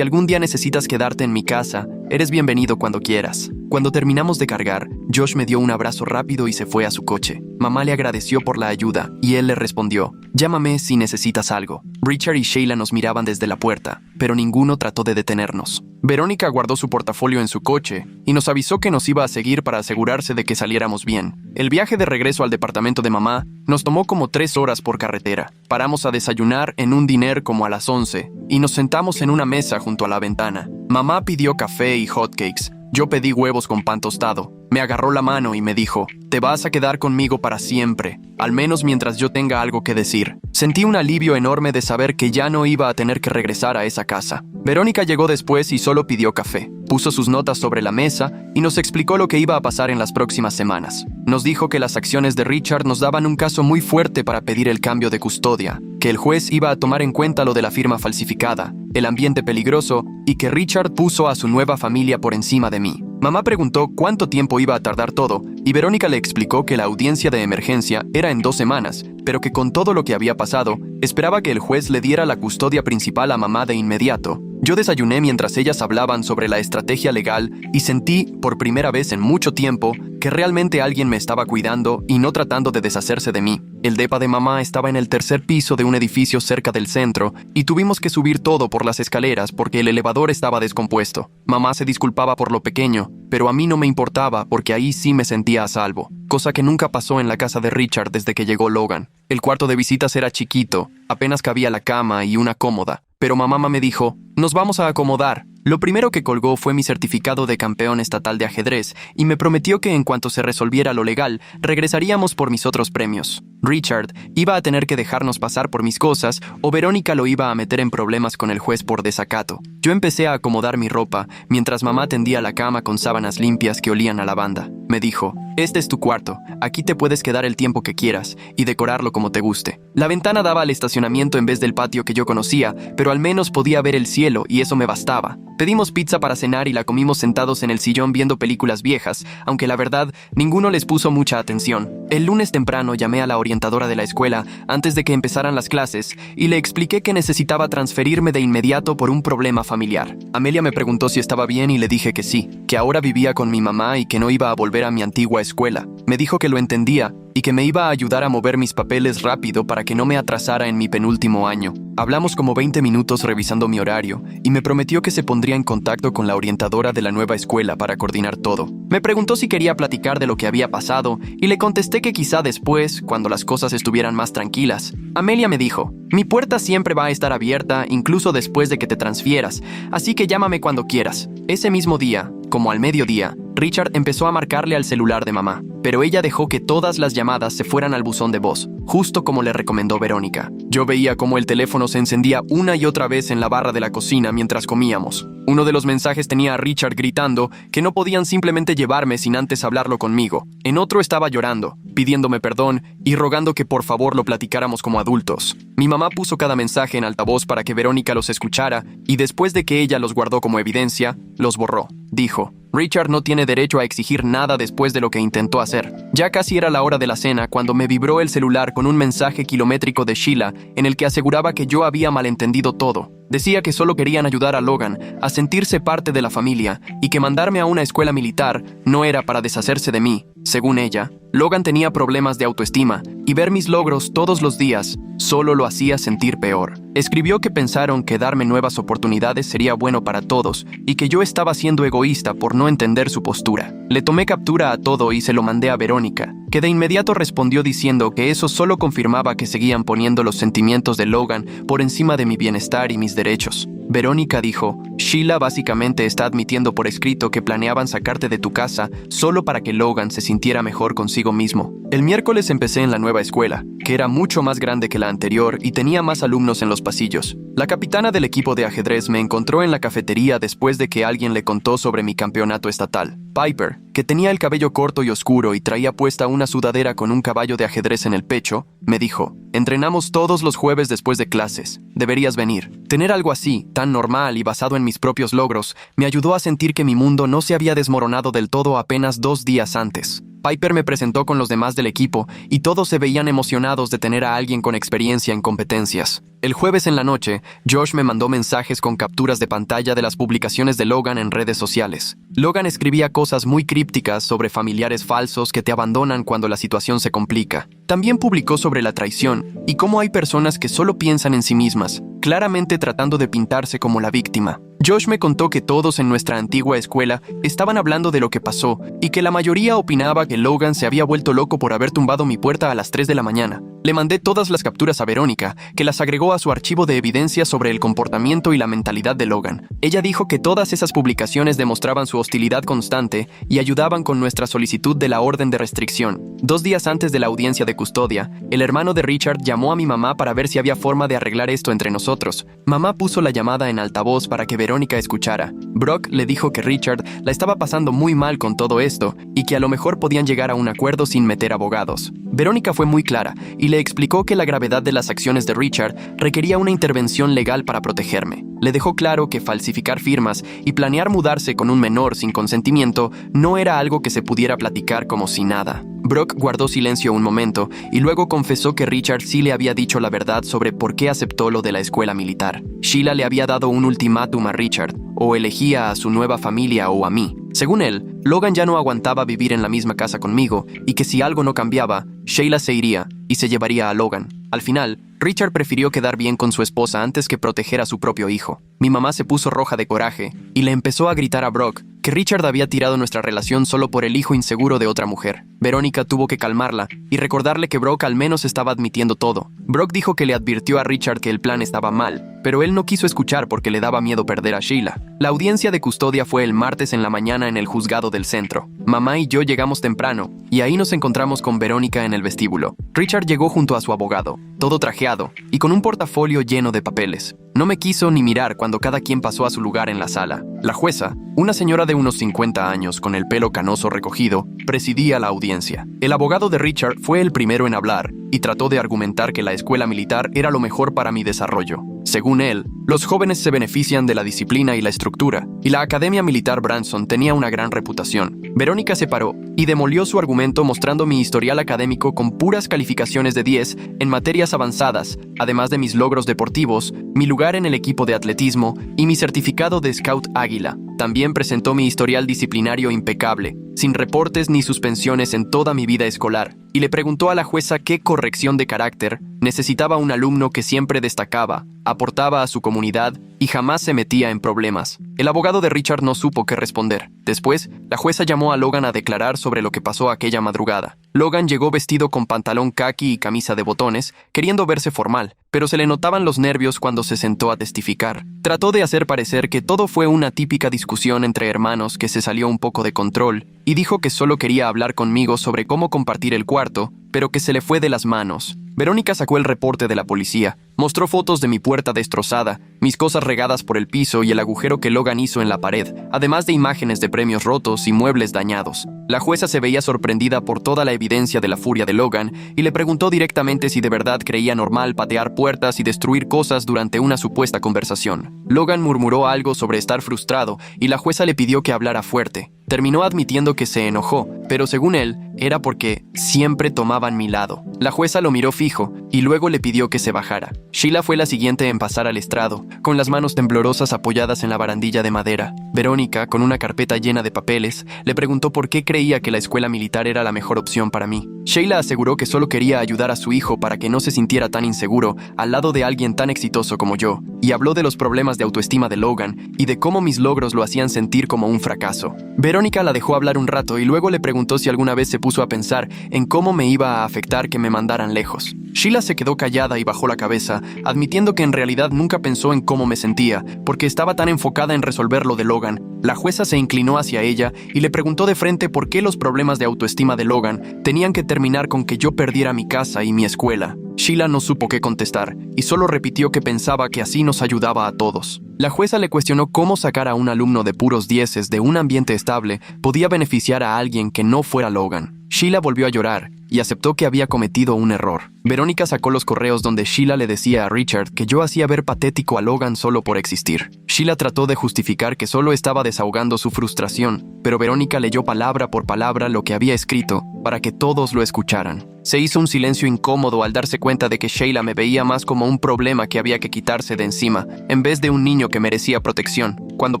algún día necesitas quedarte en mi casa, eres bienvenido cuando quieras. Cuando terminamos de cargar, Josh me dio un abrazo rápido y se fue a su coche. Mamá le agradeció por la ayuda y él le respondió: llámame si necesitas algo. Richard y Sheila nos miraban desde la puerta, pero ninguno trató de detenernos. Verónica guardó su portafolio en su coche y nos avisó que nos iba a seguir para asegurarse de que saliéramos bien. El viaje de regreso al departamento de mamá nos tomó como 3 horas por carretera. Paramos a desayunar en un diner como a las 11 y nos sentamos en una mesa junto a la ventana. Mamá pidió café y hotcakes. Yo pedí huevos con pan tostado. Me agarró la mano y me dijo: te vas a quedar conmigo para siempre, al menos mientras yo tenga algo que decir. Sentí un alivio enorme de saber que ya no iba a tener que regresar a esa casa. Verónica llegó después y solo pidió café. Puso sus notas sobre la mesa y nos explicó lo que iba a pasar en las próximas semanas. Nos dijo que las acciones de Richard nos daban un caso muy fuerte para pedir el cambio de custodia, que el juez iba a tomar en cuenta lo de la firma falsificada, el ambiente peligroso y que Richard puso a su nueva familia por encima de mí. Mamá preguntó cuánto tiempo iba a tardar todo y Verónica le explicó que la audiencia de emergencia era en 2 semanas, pero que con todo lo que había pasado, esperaba que el juez le diera la custodia principal a mamá de inmediato. Yo desayuné mientras ellas hablaban sobre la estrategia legal y sentí, por primera vez en mucho tiempo, que realmente alguien me estaba cuidando y no tratando de deshacerse de mí. El depa de mamá estaba en el 3er piso de un edificio cerca del centro y tuvimos que subir todo por las escaleras porque el elevador estaba descompuesto. Mamá se disculpaba por lo pequeño, pero a mí no me importaba porque ahí sí me sentía a salvo, cosa que nunca pasó en la casa de Richard desde que llegó Logan. El cuarto de visitas era chiquito, apenas cabía la cama y una cómoda, pero mamá me dijo: nos vamos a acomodar. Lo primero que colgó fue mi certificado de campeón estatal de ajedrez y me prometió que en cuanto se resolviera lo legal, regresaríamos por mis otros premios. Richard iba a tener que dejarnos pasar por mis cosas o Verónica lo iba a meter en problemas con el juez por desacato. Yo empecé a acomodar mi ropa mientras mamá tendía la cama con sábanas limpias que olían a lavanda. Me dijo: este es tu cuarto, aquí te puedes quedar el tiempo que quieras y decorarlo como te guste. La ventana daba al estacionamiento en vez del patio que yo conocía, pero al menos podía ver el cielo y eso me bastaba. Pedimos pizza para cenar y la comimos sentados en el sillón viendo películas viejas, aunque la verdad, ninguno les puso mucha atención. El lunes temprano llamé a la orientadora de la escuela antes de que empezaran las clases y le expliqué que necesitaba transferirme de inmediato por un problema familiar. Amelia me preguntó si estaba bien y le dije que sí, que ahora vivía con mi mamá y que no iba a volver a mi antigua escuela. Me dijo que lo entendía y que me iba a ayudar a mover mis papeles rápido para que no me atrasara en mi penúltimo año. Hablamos como 20 minutos revisando mi horario y me prometió que se pondría en contacto con la orientadora de la nueva escuela para coordinar todo. Me preguntó si quería platicar de lo que había pasado y le contesté que quizá después, cuando las cosas estuvieran más tranquilas. Amelia me dijo: mi puerta siempre va a estar abierta, incluso después de que te transfieras, así que llámame cuando quieras. Ese mismo día, como al mediodía, Richard empezó a marcarle al celular de mamá, pero ella dejó que todas las llamadas se fueran al buzón de voz, justo como le recomendó Verónica. Yo veía cómo el teléfono se encendía una y otra vez en la barra de la cocina mientras comíamos. Uno de los mensajes tenía a Richard gritando que no podían simplemente llevarme sin antes hablarlo conmigo. En otro estaba llorando, pidiéndome perdón y rogando que por favor lo platicáramos como adultos. Mi mamá puso cada mensaje en altavoz para que Verónica los escuchara y después de que ella los guardó como evidencia, los borró. Dijo: Richard no tiene derecho a exigir nada después de lo que intentó hacer. Ya casi era la hora de la cena cuando me vibró el celular con un mensaje kilométrico de Sheila en el que aseguraba que yo había malentendido todo. Decía que solo querían ayudar a Logan a sentirse parte de la familia y que mandarme a una escuela militar no era para deshacerse de mí. Según ella, Logan tenía problemas de autoestima y ver mis logros todos los días solo lo hacía sentir peor. Escribió que pensaron que darme nuevas oportunidades sería bueno para todos y que yo estaba siendo egoísta por no entender su postura. Le tomé captura a todo y se lo mandé a Verónica, que de inmediato respondió diciendo que eso solo confirmaba que seguían poniendo los sentimientos de Logan por encima de mi bienestar y mis derechos. Verónica dijo: Sheila básicamente está admitiendo por escrito que planeaban sacarte de tu casa solo para que Logan se sintiera mejor consigo mismo. El miércoles empecé en la nueva escuela, que era mucho más grande que la anterior y tenía más alumnos en los pasillos. La capitana del equipo de ajedrez me encontró en la cafetería después de que alguien le contó sobre mi campeonato estatal. Piper, que tenía el cabello corto y oscuro y traía puesta una una sudadera con un caballo de ajedrez en el pecho, me dijo: «Entrenamos todos los jueves después de clases. Deberías venir». Tener algo así, tan normal y basado en mis propios logros, me ayudó a sentir que mi mundo no se había desmoronado del todo apenas 2 días antes. Piper me presentó con los demás del equipo y todos se veían emocionados de tener a alguien con experiencia en competencias. El jueves en la noche, Josh me mandó mensajes con capturas de pantalla de las publicaciones de Logan en redes sociales. Logan escribía cosas muy crípticas sobre familiares falsos que te abandonan cuando la situación se complica. También publicó sobre la traición y cómo hay personas que solo piensan en sí mismas, claramente tratando de pintarse como la víctima. Josh me contó que todos en nuestra antigua escuela estaban hablando de lo que pasó y que la mayoría opinaba que Logan se había vuelto loco por haber tumbado mi puerta a las 3 de la mañana. Le mandé todas las capturas a Verónica, que las agregó a su archivo de evidencias sobre el comportamiento y la mentalidad de Logan. Ella dijo que todas esas publicaciones demostraban su hostilidad constante y ayudaban con nuestra solicitud de la orden de restricción. 2 días antes de la audiencia de custodia, el hermano de Richard llamó a mi mamá para ver si había forma de arreglar esto entre nosotros. Mamá puso la llamada en altavoz para que Verónica escuchara. Brock le dijo que Richard la estaba pasando muy mal con todo esto y que a lo mejor podían llegar a un acuerdo sin meter abogados. Verónica fue muy clara y le explicó que la gravedad de las acciones de Richard requería una intervención legal para protegerme. Le dejó claro que falsificar firmas y planear mudarse con un menor sin consentimiento no era algo que se pudiera platicar como si nada. Brock guardó silencio un momento y luego confesó que Richard sí le había dicho la verdad sobre por qué aceptó lo de la escuela militar. Sheila le había dado un ultimátum a Richard: o elegía a su nueva familia o a mí. Según él, Logan ya no aguantaba vivir en la misma casa conmigo y que si algo no cambiaba, Sheila se iría y se llevaría a Logan. Al final, Richard prefirió quedar bien con su esposa antes que proteger a su propio hijo. Mi mamá se puso roja de coraje y le empezó a gritar a Brock que Richard había tirado nuestra relación solo por el hijo inseguro de otra mujer. Verónica tuvo que calmarla y recordarle que Brock al menos estaba admitiendo todo. Brock dijo que le advirtió a Richard que el plan estaba mal, pero él no quiso escuchar porque le daba miedo perder a Sheila. La audiencia de custodia fue el martes en la mañana en el juzgado del centro. Mamá y yo llegamos temprano y ahí nos encontramos con Verónica en el vestíbulo. Richard llegó junto a su abogado, todo trajeado y con un portafolio lleno de papeles. No me quiso ni mirar cuando cada quien pasó a su lugar en la sala. La jueza, una señora de unos 50 años con el pelo canoso recogido, presidía la audiencia. El abogado de Richard fue el primero en hablar y trató de argumentar que la escuela militar era lo mejor para mi desarrollo. Según él, los jóvenes se benefician de la disciplina y la estructura, y la Academia Militar Branson tenía una gran reputación. Verónica se paró y demolió su argumento mostrando mi historial académico con puras calificaciones de 10 en materias avanzadas, además de mis logros deportivos, mi lugar en el equipo de atletismo y mi certificado de Scout Águila. También presentó mi historial disciplinario impecable, sin reportes ni suspensiones en toda mi vida escolar, y le preguntó a la jueza qué corrección de carácter necesitaba un alumno que siempre destacaba, aportaba a su comunidad y jamás se metía en problemas. El abogado de Richard no supo qué responder. Después, la jueza llamó a Logan a declarar sobre lo que pasó aquella madrugada. Logan llegó vestido con pantalón caqui y camisa de botones, queriendo verse formal, pero se le notaban los nervios cuando se sentó a testificar. Trató de hacer parecer que todo fue una típica discusión entre hermanos que se salió un poco de control, y dijo que solo quería hablar conmigo sobre cómo compartir el cuarto, pero que se le fue de las manos. Verónica sacó el reporte de la policía, mostró fotos de mi puerta destrozada, mis cosas regadas por el piso y el agujero que Logan hizo en la pared, además de imágenes de premios rotos y muebles dañados. La jueza se veía sorprendida por toda la evidencia de la furia de Logan y le preguntó directamente si de verdad creía normal patear puertas y destruir cosas durante una supuesta conversación. Logan murmuró algo sobre estar frustrado y la jueza le pidió que hablara fuerte. Terminó admitiendo que se enojó, pero según él, era porque siempre tomaban mi lado. La jueza lo miró fijo y luego le pidió que se bajara. Sheila fue la siguiente en pasar al estrado, con las manos temblorosas apoyadas en la barandilla de madera. Verónica, con una carpeta llena de papeles, le preguntó por qué creía que la escuela militar era la mejor opción para mí. Sheila aseguró que solo quería ayudar a su hijo para que no se sintiera tan inseguro al lado de alguien tan exitoso como yo, y habló de los problemas de autoestima de Logan y de cómo mis logros lo hacían sentir como un fracaso. Verónica la dejó hablar un rato y luego le preguntó si alguna vez se puso a pensar en cómo me iba a afectar que me mandaran lejos. Sheila se quedó callada y bajó la cabeza, admitiendo que en realidad nunca pensó en cómo me sentía, porque estaba tan enfocada en resolver lo de Logan. La jueza se inclinó hacia ella y le preguntó de frente por qué los problemas de autoestima de Logan tenían que terminar con que yo perdiera mi casa y mi escuela. Sheila no supo qué contestar y solo repitió que pensaba que así nos ayudaba a todos. La jueza le cuestionó cómo sacar a un alumno de puros dieces de un ambiente estable podía beneficiar a alguien que no fuera Logan. Sheila volvió a llorar y aceptó que había cometido un error. Verónica sacó los correos donde Sheila le decía a Richard que yo hacía ver patético a Logan solo por existir. Sheila trató de justificar que solo estaba desahogando su frustración, pero Verónica leyó palabra por palabra lo que había escrito para que todos lo escucharan. Se hizo un silencio incómodo al darse cuenta de que Sheila me veía más como un problema que había que quitarse de encima, en vez de un niño que merecía protección. Cuando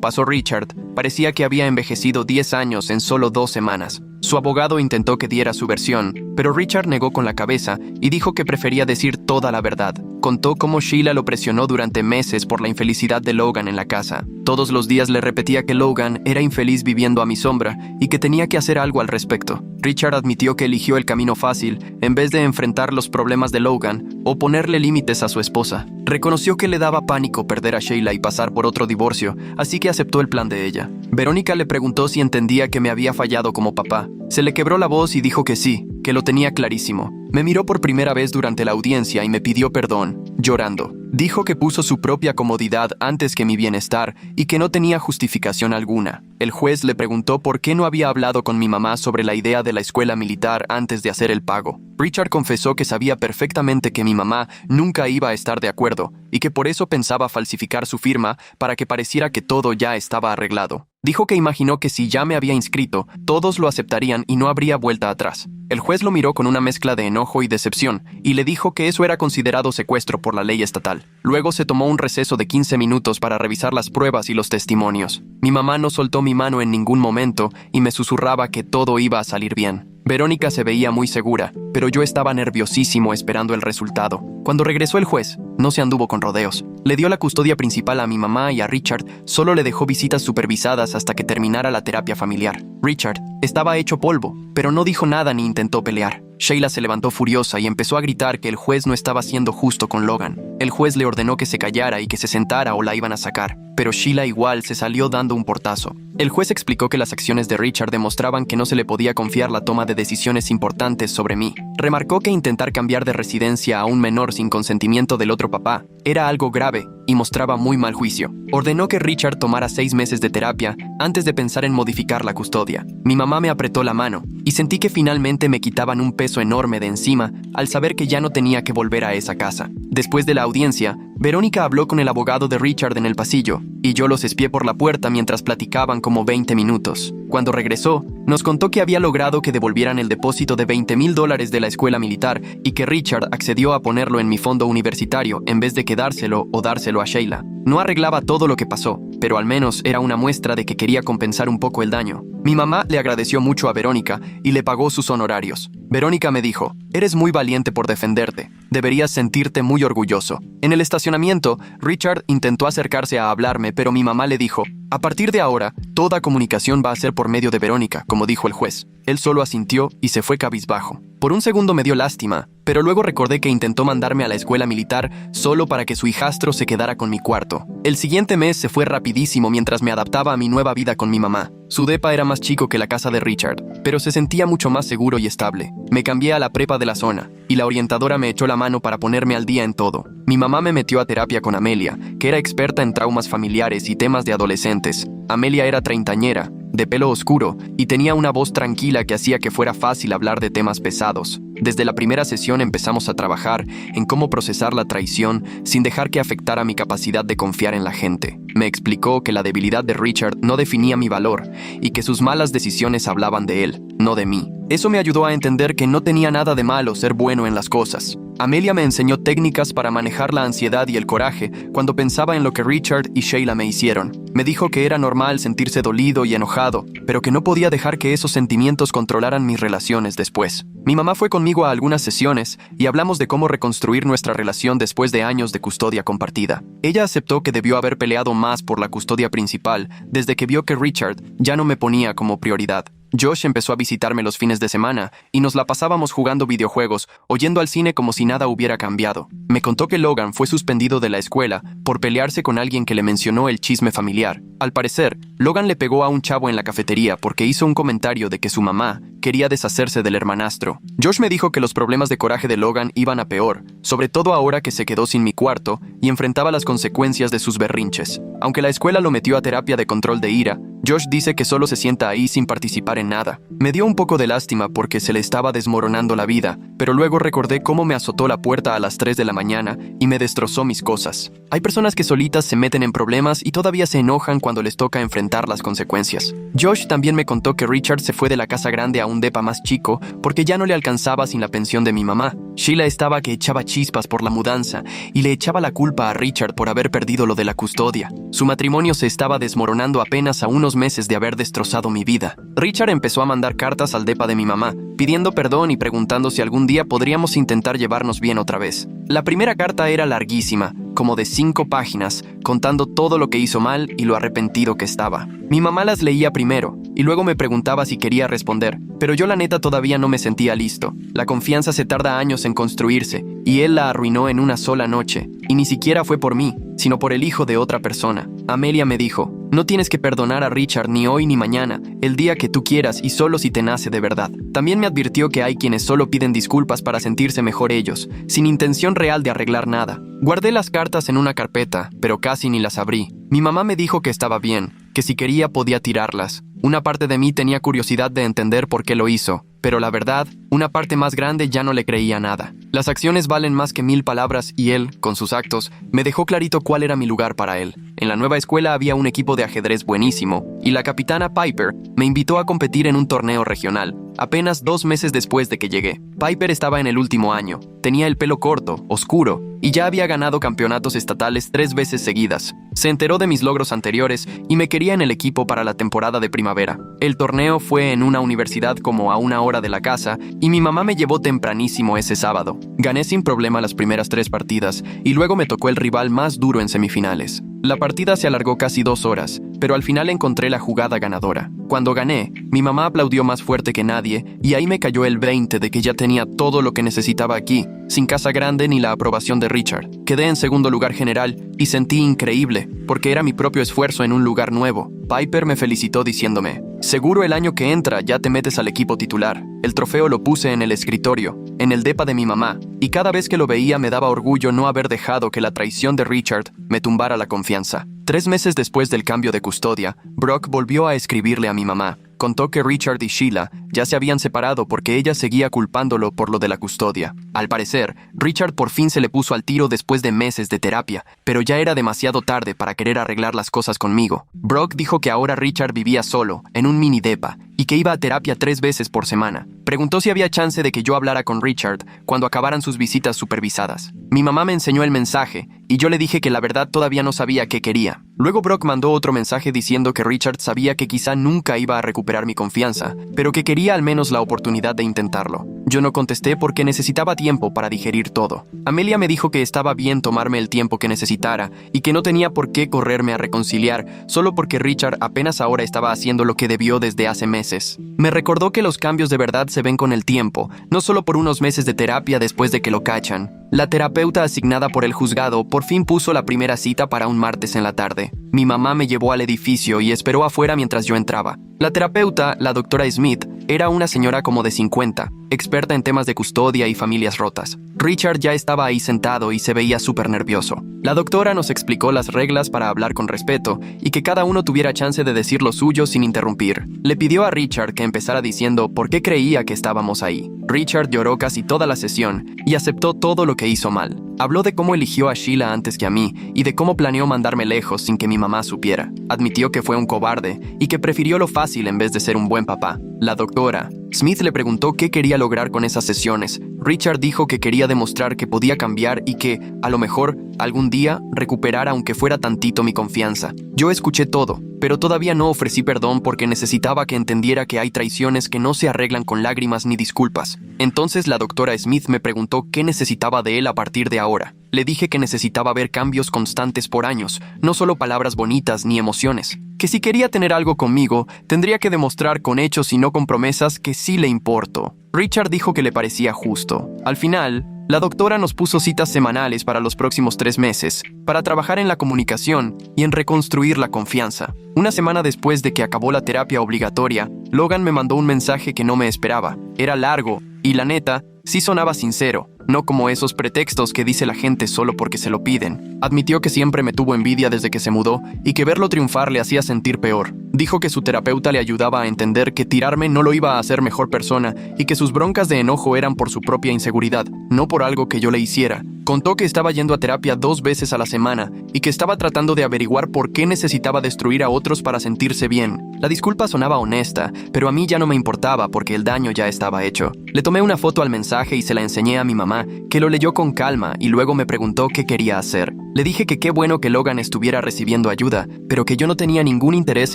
pasó Richard, parecía que había envejecido 10 años en solo 2 semanas. Su abogado intentó que diera su versión, pero Richard negó con la cabeza y dijo que prefería decir toda la verdad. Contó cómo Sheila lo presionó durante meses por la infelicidad de Logan en la casa. Todos los días le repetía que Logan era infeliz viviendo a mi sombra y que tenía que hacer algo al respecto. Richard admitió que eligió el camino fácil en vez de enfrentar los problemas de Logan o ponerle límites a su esposa. Reconoció que le daba pánico perder a Sheila y pasar por otro divorcio, así que aceptó el plan de ella. Verónica le preguntó si entendía que me había fallado como papá. Se le quebró la voz y dijo que sí, que lo tenía clarísimo. Me miró por primera vez durante la audiencia y me pidió perdón, llorando. Dijo que puso su propia comodidad antes que mi bienestar y que no tenía justificación alguna. El juez le preguntó por qué no había hablado con mi mamá sobre la idea de la escuela militar antes de hacer el pago. Richard confesó que sabía perfectamente que mi mamá nunca iba a estar de acuerdo y que por eso pensaba falsificar su firma para que pareciera que todo ya estaba arreglado. Dijo que imaginó que si ya me había inscrito, todos lo aceptarían y no habría vuelta atrás. El juez lo miró con una mezcla de enojo y decepción y le dijo que eso era considerado secuestro por la ley estatal. Luego se tomó un receso de 15 minutos para revisar las pruebas y los testimonios. Mi mamá no soltó mi mano en ningún momento y me susurraba que todo iba a salir bien. Verónica se veía muy segura, pero yo estaba nerviosísimo esperando el resultado. Cuando regresó el juez, no se anduvo con rodeos. Le dio la custodia principal a mi mamá y a Richard solo le dejó visitas supervisadas hasta que terminara la terapia familiar. Richard estaba hecho polvo, pero no dijo nada ni intentó pelear. Sheila se levantó furiosa y empezó a gritar que el juez no estaba siendo justo con Logan. El juez le ordenó que se callara y que se sentara o la iban a sacar, pero Sheila igual se salió dando un portazo. El juez explicó que las acciones de Richard demostraban que no se le podía confiar la toma de decisiones importantes sobre mí. Remarcó que intentar cambiar de residencia a un menor sin consentimiento del otro papá era algo grave y mostraba muy mal juicio. Ordenó que Richard tomara 6 meses de terapia antes de pensar en modificar la custodia. Mi mamá me apretó la mano y sentí que finalmente me quitaban un peso enorme de encima al saber que ya no tenía que volver a esa casa. Después de la audiencia, Verónica habló con el abogado de Richard en el pasillo y yo los espié por la puerta mientras platicaban como 20 minutos. Cuando regresó, nos contó que había logrado que devolvieran el depósito de $20,000 de la escuela militar y que Richard accedió a ponerlo en mi fondo universitario en vez de quedárselo o dárselo a Sheila. No arreglaba todo lo que pasó, pero al menos era una muestra de que quería compensar un poco el daño. Mi mamá le agradeció mucho a Verónica y le pagó sus honorarios. Verónica me dijo, eres muy valiente por defenderte. Deberías sentirte muy orgulloso. En el estacionamiento, Richard intentó acercarse a hablarme, pero mi mamá le dijo, a partir de ahora, toda comunicación va a ser por medio de Verónica, como dijo el juez. Él solo asintió y se fue cabizbajo. Por un segundo me dio lástima, pero luego recordé que intentó mandarme a la escuela militar solo para que su hijastro se quedara con mi cuarto. El siguiente mes se fue rapidísimo mientras me adaptaba a mi nueva vida con mi mamá. Su depa era más chico que la casa de Richard, pero se sentía mucho más seguro y estable. Me cambié a la prepa de la zona, y la orientadora me echó la mano para ponerme al día en todo. Mi mamá me metió a terapia con Amelia, que era experta en traumas familiares y temas de adolescentes. Amelia era treintañera, de pelo oscuro, y tenía una voz tranquila que hacía que fuera fácil hablar de temas pesados. Desde la primera sesión empezamos a trabajar en cómo procesar la traición sin dejar que afectara mi capacidad de confiar en la gente. Me explicó que la debilidad de Richard no definía mi valor y que sus malas decisiones hablaban de él, no de mí. Eso me ayudó a entender que no tenía nada de malo ser bueno en las cosas. Amelia me enseñó técnicas para manejar la ansiedad y el coraje cuando pensaba en lo que Richard y Sheila me hicieron. Me dijo que era normal sentirse dolido y enojado, pero que no podía dejar que esos sentimientos controlaran mis relaciones después. Mi mamá fue conmigo a algunas sesiones y hablamos de cómo reconstruir nuestra relación después de años de custodia compartida. Ella aceptó que debió haber peleado más por la custodia principal desde que vio que Richard ya no me ponía como prioridad. Josh empezó a visitarme los fines de semana y nos la pasábamos jugando videojuegos o yendo al cine como si nada hubiera cambiado. Me contó que Logan fue suspendido de la escuela por pelearse con alguien que le mencionó el chisme familiar. Al parecer, Logan le pegó a un chavo en la cafetería porque hizo un comentario de que su mamá quería deshacerse del hermanastro. Josh me dijo que los problemas de coraje de Logan iban a peor, sobre todo ahora que se quedó sin mi cuarto y enfrentaba las consecuencias de sus berrinches. Aunque la escuela lo metió a terapia de control de ira, Josh dice que solo se sienta ahí sin participar en nada. Me dio un poco de lástima porque se le estaba desmoronando la vida, pero luego recordé cómo me azotó la puerta a las 3 de la mañana y me destrozó mis cosas. Hay personas que solitas se meten en problemas y todavía se enojan cuando les toca enfrentar las consecuencias. Josh también me contó que Richard se fue de la casa grande a un depa más chico porque ya no le alcanzaba sin la pensión de mi mamá. Sheila estaba que echaba chispas por la mudanza y le echaba la culpa a Richard por haber perdido lo de la custodia. Su matrimonio se estaba desmoronando apenas a unos meses de haber destrozado mi vida. Richard empezó a mandar cartas al depa de mi mamá, pidiendo perdón y preguntando si algún día podríamos intentar llevarnos bien otra vez. La primera carta era larguísima, como de 5 páginas, contando todo lo que hizo mal y lo arrepentido que estaba. Mi mamá las leía primero, y luego me preguntaba si quería responder, pero yo la neta todavía no me sentía listo. La confianza se tarda años en construirse, y él la arruinó en una sola noche, y ni siquiera fue por mí, sino por el hijo de otra persona. Amelia me dijo, no tienes que perdonar a Richard ni hoy ni mañana, el día que tú quieras y solo si te nace de verdad. También me advirtió que hay quienes solo piden disculpas para sentirse mejor ellos, sin intención real de arreglar nada. Guardé las cartas en una carpeta, pero casi ni las abrí. Mi mamá me dijo que estaba bien, que si quería podía tirarlas. Una parte de mí tenía curiosidad de entender por qué lo hizo, pero la verdad, una parte más grande ya no le creía nada. Las acciones valen más que 1000 palabras y él, con sus actos, me dejó clarito cuál era mi lugar para él. En la nueva escuela había un equipo de ajedrez buenísimo, y la capitana Piper me invitó a competir en un torneo regional, apenas 2 meses después de que llegué. Piper estaba en el último año, tenía el pelo corto, oscuro, y ya había ganado campeonatos estatales 3 veces seguidas. Se enteró de mis logros anteriores y me quería en el equipo para la temporada de primavera. El torneo fue en una universidad como a 1 hora de la casa y mi mamá me llevó tempranísimo ese sábado. Gané sin problema las primeras 3 partidas y luego me tocó el rival más duro en semifinales. La partida se alargó casi 2 horas, pero al final encontré la jugada ganadora. Cuando gané, mi mamá aplaudió más fuerte que nadie y ahí me cayó el 20 de que ya tenía todo lo que necesitaba aquí, sin casa grande ni la aprobación de Richard. Quedé en segundo lugar general y sentí increíble, porque era mi propio esfuerzo en un lugar nuevo. Piper me felicitó diciéndome, seguro el año que entra ya te metes al equipo titular. El trofeo lo puse en el escritorio, en el depa de mi mamá, y cada vez que lo veía me daba orgullo no haber dejado que la traición de Richard me tumbara la confianza. 3 meses después del cambio de custodia, Brock volvió a escribirle a mi mamá. Contó que Richard y Sheila ya se habían separado porque ella seguía culpándolo por lo de la custodia. Al parecer, Richard por fin se le puso al tiro después de meses de terapia, pero ya era demasiado tarde para querer arreglar las cosas conmigo. Brock dijo que ahora Richard vivía solo, en un mini depa, y que iba a terapia 3 veces por semana. Preguntó si había chance de que yo hablara con Richard cuando acabaran sus visitas supervisadas. Mi mamá me enseñó el mensaje, y yo le dije que la verdad todavía no sabía qué quería. Luego Brock mandó otro mensaje diciendo que Richard sabía que quizá nunca iba a recuperar mi confianza, pero que quería al menos la oportunidad de intentarlo. Yo no contesté porque necesitaba tiempo para digerir todo. Amelia me dijo que estaba bien tomarme el tiempo que necesitara y que no tenía por qué correrme a reconciliar solo porque Richard apenas ahora estaba haciendo lo que debió desde hace meses. Me recordó que los cambios de verdad se ven con el tiempo, no solo por unos meses de terapia después de que lo cachan. La terapeuta asignada por el juzgado por fin puso la primera cita para un martes en la tarde. Mi mamá me llevó al edificio y esperó afuera mientras yo entraba. La terapeuta, la doctora Smith, era una señora como de 50, experta en temas de custodia y familias rotas. Richard ya estaba ahí sentado y se veía súper nervioso. La doctora nos explicó las reglas para hablar con respeto y que cada uno tuviera chance de decir lo suyo sin interrumpir. Le pidió a Richard que empezara diciendo por qué creía que estábamos ahí. Richard lloró casi toda la sesión y aceptó todo lo que hizo mal. Habló de cómo eligió a Sheila antes que a mí y de cómo planeó mandarme lejos sin que mi mamá supiera. Admitió que fue un cobarde y que prefirió lo fácil en vez de ser un buen papá. La doctora Smith le preguntó qué quería lograr con esas sesiones. Richard dijo que quería demostrar que podía cambiar y que, a lo mejor, algún día recuperar aunque fuera tantito mi confianza. Yo escuché todo, pero todavía no ofrecí perdón porque necesitaba que entendiera que hay traiciones que no se arreglan con lágrimas ni disculpas. Entonces la doctora Smith me preguntó qué necesitaba de él a partir de ahora. Le dije que necesitaba ver cambios constantes por años, no solo palabras bonitas ni emociones. que si quería tener algo conmigo, tendría que demostrar con hechos y no con promesas que sí le importo. Richard dijo que le parecía justo. Al final, la doctora nos puso citas semanales para los próximos 3 meses, para trabajar en la comunicación y en reconstruir la confianza. Una semana después de que acabó la terapia obligatoria, Logan me mandó un mensaje que no me esperaba. Era largo y, la neta, sí sonaba sincero, no como esos pretextos que dice la gente solo porque se lo piden. Admitió que siempre me tuvo envidia desde que se mudó y que verlo triunfar le hacía sentir peor. Dijo que su terapeuta le ayudaba a entender que tirarme no lo iba a hacer mejor persona y que sus broncas de enojo eran por su propia inseguridad, no por algo que yo le hiciera. Contó que estaba yendo a terapia 2 veces a la semana y que estaba tratando de averiguar por qué necesitaba destruir a otros para sentirse bien. La disculpa sonaba honesta, pero a mí ya no me importaba porque el daño ya estaba hecho. Le tomé una foto al mensaje y se la enseñé a mi mamá, que lo leyó con calma y luego me preguntó qué quería hacer. Le dije que qué bueno que Logan estuviera recibiendo ayuda, pero que yo no tenía ningún interés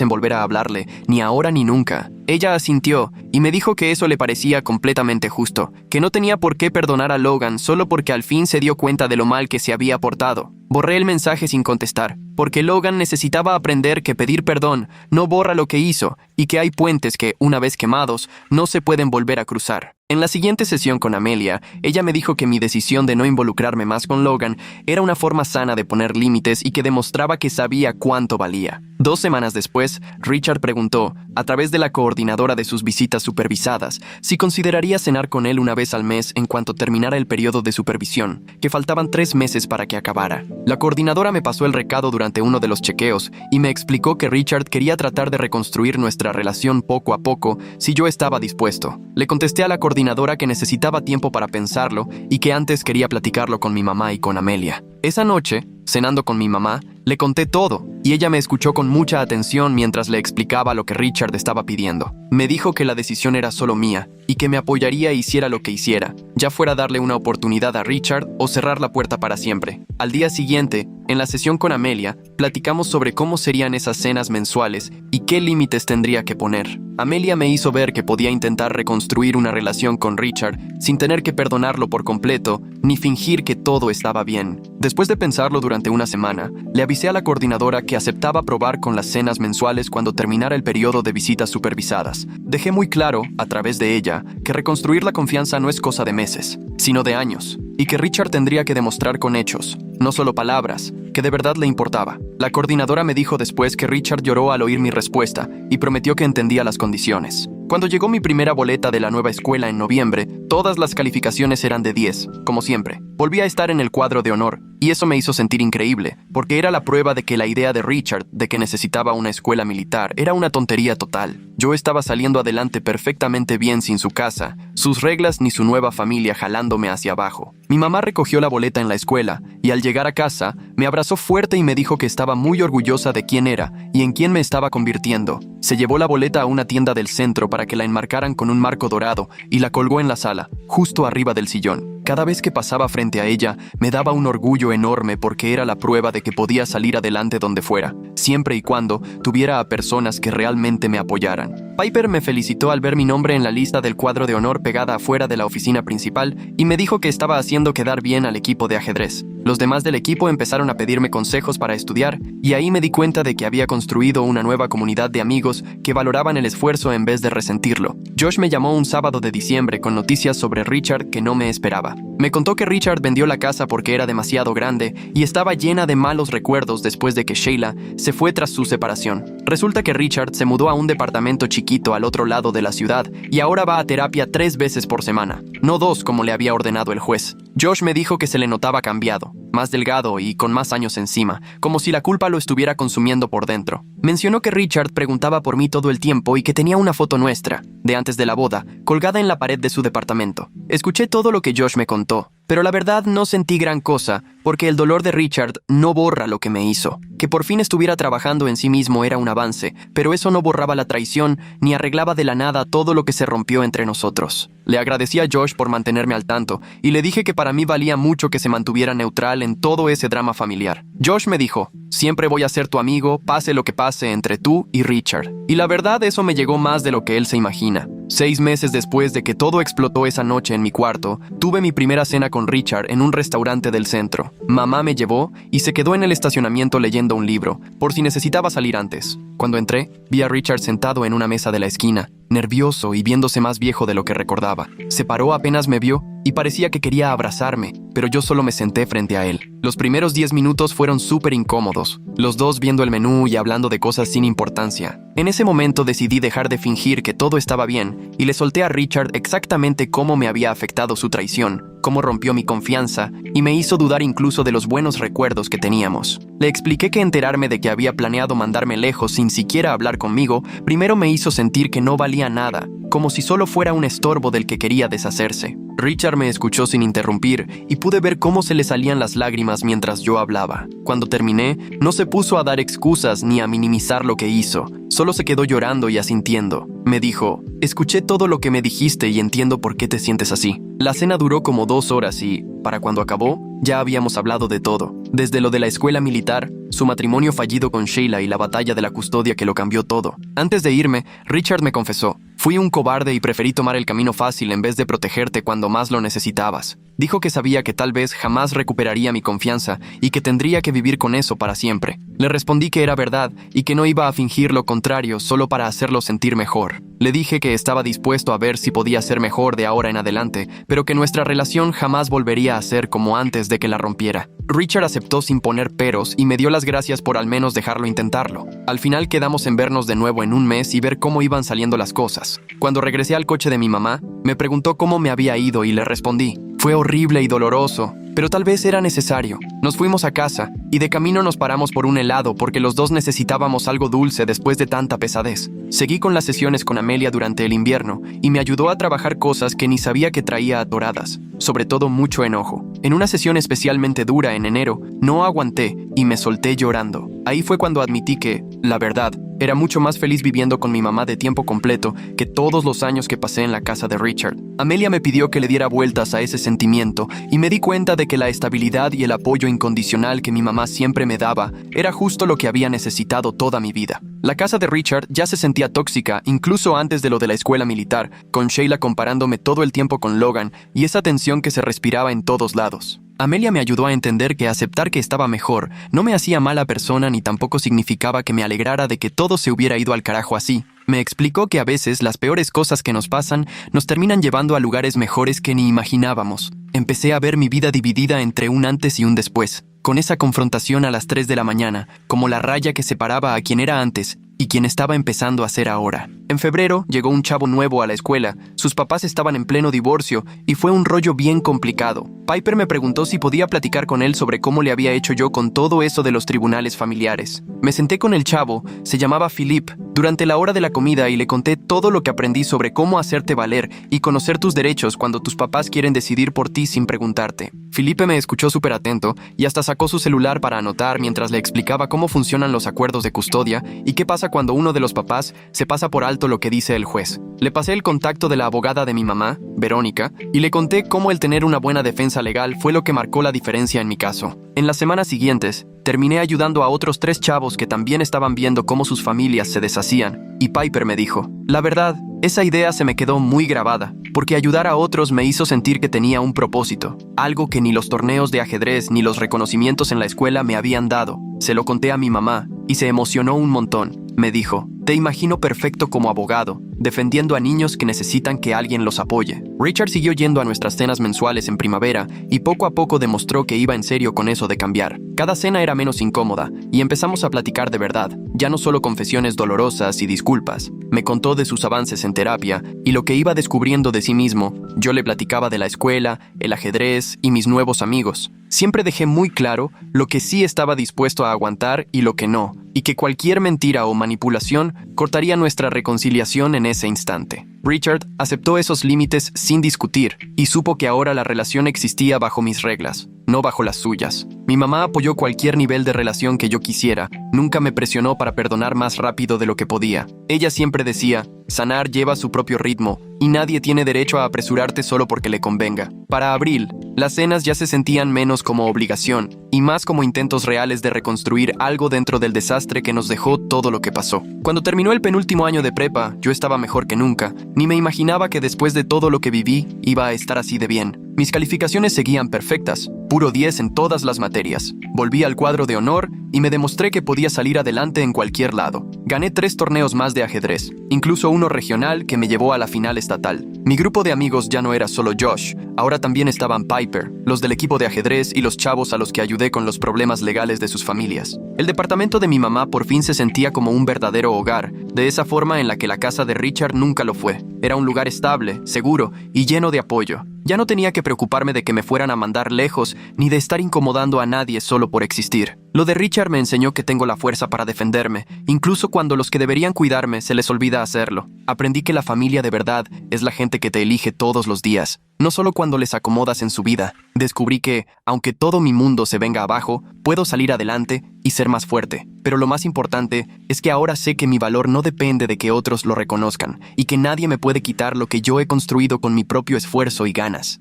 en volver a hablarle, ni ahora ni nunca. Ella asintió y me dijo que eso le parecía completamente justo, que no tenía por qué perdonar a Logan solo porque al fin se dio cuenta de lo mal que se había portado. Borré el mensaje sin contestar, porque Logan necesitaba aprender que pedir perdón no borra lo que hizo y que hay puentes que, una vez quemados, no se pueden volver a cruzar. En la siguiente sesión con Amelia, ella me dijo que mi decisión de no involucrarme más con Logan era una forma sana de poner límites y que demostraba que sabía cuánto valía. 2 semanas después, Richard preguntó, a través de la coordinadora de sus visitas supervisadas, si consideraría cenar con él una vez al mes en cuanto terminara el periodo de supervisión, que faltaban 3 meses para que acabara. La coordinadora me pasó el recado durante uno de los chequeos y me explicó que Richard quería tratar de reconstruir nuestra relación poco a poco si yo estaba dispuesto. Le contesté a la coordinadora que necesitaba tiempo para pensarlo y que antes quería platicarlo con mi mamá y con Amelia. Esa noche, cenando con mi mamá, le conté todo y ella me escuchó con mucha atención mientras le explicaba lo que Richard estaba pidiendo. Me dijo que la decisión era solo mía y que me apoyaría hiciera lo que hiciera, ya fuera darle una oportunidad a Richard o cerrar la puerta para siempre. Al día siguiente, en la sesión con Amelia, platicamos sobre cómo serían esas cenas mensuales y qué límites tendría que poner. Amelia me hizo ver que podía intentar reconstruir una relación con Richard sin tener que perdonarlo por completo ni fingir que todo estaba bien. Después de pensarlo durante una semana, le avisé a la coordinadora que aceptaba probar con las cenas mensuales cuando terminara el periodo de visitas supervisadas. Dejé muy claro, a través de ella, que reconstruir la confianza no es cosa de meses, sino de años, y que Richard tendría que demostrar con hechos, no solo palabras, que de verdad le importaba. La coordinadora me dijo después que Richard lloró al oír mi respuesta y prometió que entendía las condiciones. Cuando llegó mi primera boleta de la nueva escuela en noviembre, todas las calificaciones eran de 10, como siempre. Volví a estar en el cuadro de honor, y eso me hizo sentir increíble, porque era la prueba de que la idea de Richard de que necesitaba una escuela militar era una tontería total. Yo estaba saliendo adelante perfectamente bien sin su casa, sus reglas ni su nueva familia jalándome hacia abajo. Mi mamá recogió la boleta en la escuela, y al llegar a casa, me abrazó fuerte y me dijo que estaba muy orgullosa de quién era y en quién me estaba convirtiendo. Se llevó la boleta a una tienda del centro para que la enmarcaran con un marco dorado y la colgó en la sala, justo arriba del sillón. Cada vez que pasaba frente a ella, me daba un orgullo enorme porque era la prueba de que podía salir adelante donde fuera, siempre y cuando tuviera a personas que realmente me apoyaran. Piper me felicitó al ver mi nombre en la lista del cuadro de honor pegada afuera de la oficina principal y me dijo que estaba haciendo quedar bien al equipo de ajedrez. Los demás del equipo empezaron a pedirme consejos para estudiar y ahí me di cuenta de que había construido una nueva comunidad de amigos que valoraban el esfuerzo en vez de resentirlo. Josh me llamó un sábado de diciembre con noticias sobre Richard que no me esperaba. Me contó que Richard vendió la casa porque era demasiado grande y estaba llena de malos recuerdos después de que Sheila se fue tras su separación. Resulta que Richard se mudó a un departamento chiquito al otro lado de la ciudad y ahora va a terapia 3 veces por semana, no 2 como le había ordenado el juez. Josh me dijo que se le notaba cambiado, más delgado y con más años encima, como si la culpa lo estuviera consumiendo por dentro. Mencionó que Richard preguntaba por mí todo el tiempo y que tenía una foto nuestra, de antes de la boda, colgada en la pared de su departamento. Escuché todo lo que Josh me contó, pero la verdad no sentí gran cosa, porque el dolor de Richard no borra lo que me hizo. Que por fin estuviera trabajando en sí mismo era un avance, pero eso no borraba la traición ni arreglaba de la nada todo lo que se rompió entre nosotros. Le agradecí a Josh por mantenerme al tanto y le dije que para mí valía mucho que se mantuviera neutral principal en todo ese drama familiar. Josh me dijo, siempre voy a ser tu amigo, pase lo que pase entre tú y Richard. Y la verdad, eso me llegó más de lo que él se imagina. 6 meses después de que todo explotó esa noche en mi cuarto, tuve mi primera cena con Richard en un restaurante del centro. Mamá me llevó y se quedó en el estacionamiento leyendo un libro, por si necesitaba salir antes. Cuando entré, vi a Richard sentado en una mesa de la esquina, nervioso y viéndose más viejo de lo que recordaba. Se paró apenas me vio y parecía que quería abrazarme, pero yo solo me senté frente a él. Los primeros 10 minutos fueron súper incómodos, los dos viendo el menú y hablando de cosas sin importancia. En ese momento decidí dejar de fingir que todo estaba bien y le solté a Richard exactamente cómo me había afectado su traición, cómo rompió mi confianza y me hizo dudar incluso de los buenos recuerdos que teníamos. Le expliqué que enterarme de que había planeado mandarme lejos sin siquiera hablar conmigo, primero me hizo sentir que no valía nada, como si solo fuera un estorbo del que quería deshacerse. Richard me escuchó sin interrumpir y pude ver cómo se le salían las lágrimas mientras yo hablaba. Cuando terminé, no se puso a dar excusas ni a minimizar lo que hizo, solo se quedó llorando y asintiendo. Me dijo, escuché todo lo que me dijiste y entiendo por qué te sientes así. La cena duró como 2 horas y, para cuando acabó, ya habíamos hablado de todo. Desde lo de la escuela militar, su matrimonio fallido con Sheila y la batalla de la custodia que lo cambió todo. Antes de irme, Richard me confesó, fui un cobarde y preferí tomar el camino fácil en vez de protegerte cuando más lo necesitabas. Dijo que sabía que tal vez jamás recuperaría mi confianza y que tendría que vivir con eso para siempre. Le respondí que era verdad y que no iba a fingir lo contrario solo para hacerlo sentir mejor. Le dije que estaba dispuesto a ver si podía ser mejor de ahora en adelante, pero que nuestra relación jamás volvería a ser como antes de que la rompiera. Richard aceptó sin poner peros y me dio las gracias por al menos dejarlo intentarlo. Al final quedamos en vernos de nuevo en un mes y ver cómo iban saliendo las cosas. Cuando regresé al coche de mi mamá, me preguntó cómo me había ido y le respondí, fue horrible y doloroso, pero tal vez era necesario. Nos fuimos a casa y de camino nos paramos por un helado porque los dos necesitábamos algo dulce después de tanta pesadez. Seguí con las sesiones con Amelia durante el invierno y me ayudó a trabajar cosas que ni sabía que traía atoradas, sobre todo mucho enojo. En una sesión especialmente dura en enero, no aguanté y me solté llorando. Ahí fue cuando admití que, la verdad, era mucho más feliz viviendo con mi mamá de tiempo completo que todos los años que pasé en la casa de Richard. Amelia me pidió que le diera vueltas a ese sentimiento y me di cuenta de que la estabilidad y el apoyo incondicional que mi mamá siempre me daba era justo lo que había necesitado toda mi vida. La casa de Richard ya se sentía tóxica incluso antes de lo de la escuela militar, con Sheila comparándome todo el tiempo con Logan y esa tensión que se respiraba en todos lados. Amelia me ayudó a entender que aceptar que estaba mejor no me hacía mala persona ni tampoco significaba que me alegrara de que todo se hubiera ido al carajo así. Me explicó que a veces las peores cosas que nos pasan nos terminan llevando a lugares mejores que ni imaginábamos. Empecé a ver mi vida dividida entre un antes y un después, con esa confrontación a las 3 de la mañana, como la raya que separaba a quien era antes y quien estaba empezando a ser ahora. En febrero llegó un chavo nuevo a la escuela, sus papás estaban en pleno divorcio y fue un rollo bien complicado. Piper me preguntó si podía platicar con él sobre cómo le había hecho yo con todo eso de los tribunales familiares. Me senté con el chavo, se llamaba Philip, durante la hora de la comida y le conté todo lo que aprendí sobre cómo hacerte valer y conocer tus derechos cuando tus papás quieren decidir por ti sin preguntarte. Felipe me escuchó súper atento y hasta sacó su celular para anotar mientras le explicaba cómo funcionan los acuerdos de custodia y qué pasa cuando uno de los papás se pasa por alto lo que dice el juez. Le pasé el contacto de la abogada de mi mamá, Verónica, y le conté cómo el tener una buena defensa legal fue lo que marcó la diferencia en mi caso. En las semanas siguientes, terminé ayudando a otros 3 chavos que también estaban viendo cómo sus familias se deshacían, y Piper me dijo, la verdad, esa idea se me quedó muy grabada, porque ayudar a otros me hizo sentir que tenía un propósito, algo que ni los torneos de ajedrez ni los reconocimientos en la escuela me habían dado. Se lo conté a mi mamá, y se emocionó un montón. Me dijo, te imagino perfecto como abogado, defendiendo a niños que necesitan que alguien los apoye. Richard siguió yendo a nuestras cenas mensuales en primavera y poco a poco demostró que iba en serio con eso de cambiar. Cada cena era menos incómoda y empezamos a platicar de verdad, ya no solo confesiones dolorosas y disculpas. Me contó de sus avances en terapia y lo que iba descubriendo de sí mismo. Yo le platicaba de la escuela, el ajedrez y mis nuevos amigos. Siempre dejé muy claro lo que sí estaba dispuesto a aguantar y lo que no, y que cualquier mentira o manipulación cortaría nuestra reconciliación en ese instante. Richard aceptó esos límites sin discutir y supo que ahora la relación existía bajo mis reglas. no bajo las suyas. Mi mamá apoyó cualquier nivel de relación que yo quisiera, nunca me presionó para perdonar más rápido de lo que podía. Ella siempre decía, sanar lleva su propio ritmo y nadie tiene derecho a apresurarte solo porque le convenga. Para abril, las cenas ya se sentían menos como obligación y más como intentos reales de reconstruir algo dentro del desastre que nos dejó todo lo que pasó. Cuando terminó el penúltimo año de prepa, yo estaba mejor que nunca, ni me imaginaba que después de todo lo que viví iba a estar así de bien. Mis calificaciones seguían perfectas, puro 10 en todas las materias. Volví al cuadro de honor y me demostré que podía salir adelante en cualquier lado. Gané 3 torneos más de ajedrez, incluso uno regional que me llevó a la final estatal. Mi grupo de amigos ya no era solo Josh, ahora también estaban Piper, los del equipo de ajedrez y los chavos a los que ayudé con los problemas legales de sus familias. El departamento de mi mamá por fin se sentía como un verdadero hogar, de esa forma en la que la casa de Richard nunca lo fue. Era un lugar estable, seguro y lleno de apoyo. Ya no tenía que preocuparme de que me fueran a mandar lejos, ni de estar incomodando a nadie solo por existir. Lo de Richard me enseñó que tengo la fuerza para defenderme, incluso cuando los que deberían cuidarme se les olvida hacerlo. Aprendí que la familia de verdad es la gente que te elige todos los días, no solo cuando les acomodas en su vida. Descubrí que, aunque todo mi mundo se venga abajo, puedo salir adelante y ser más fuerte. Pero lo más importante es que ahora sé que mi valor no depende de que otros lo reconozcan, y que nadie me puede quitar lo que yo he construido con mi propio esfuerzo y ganas.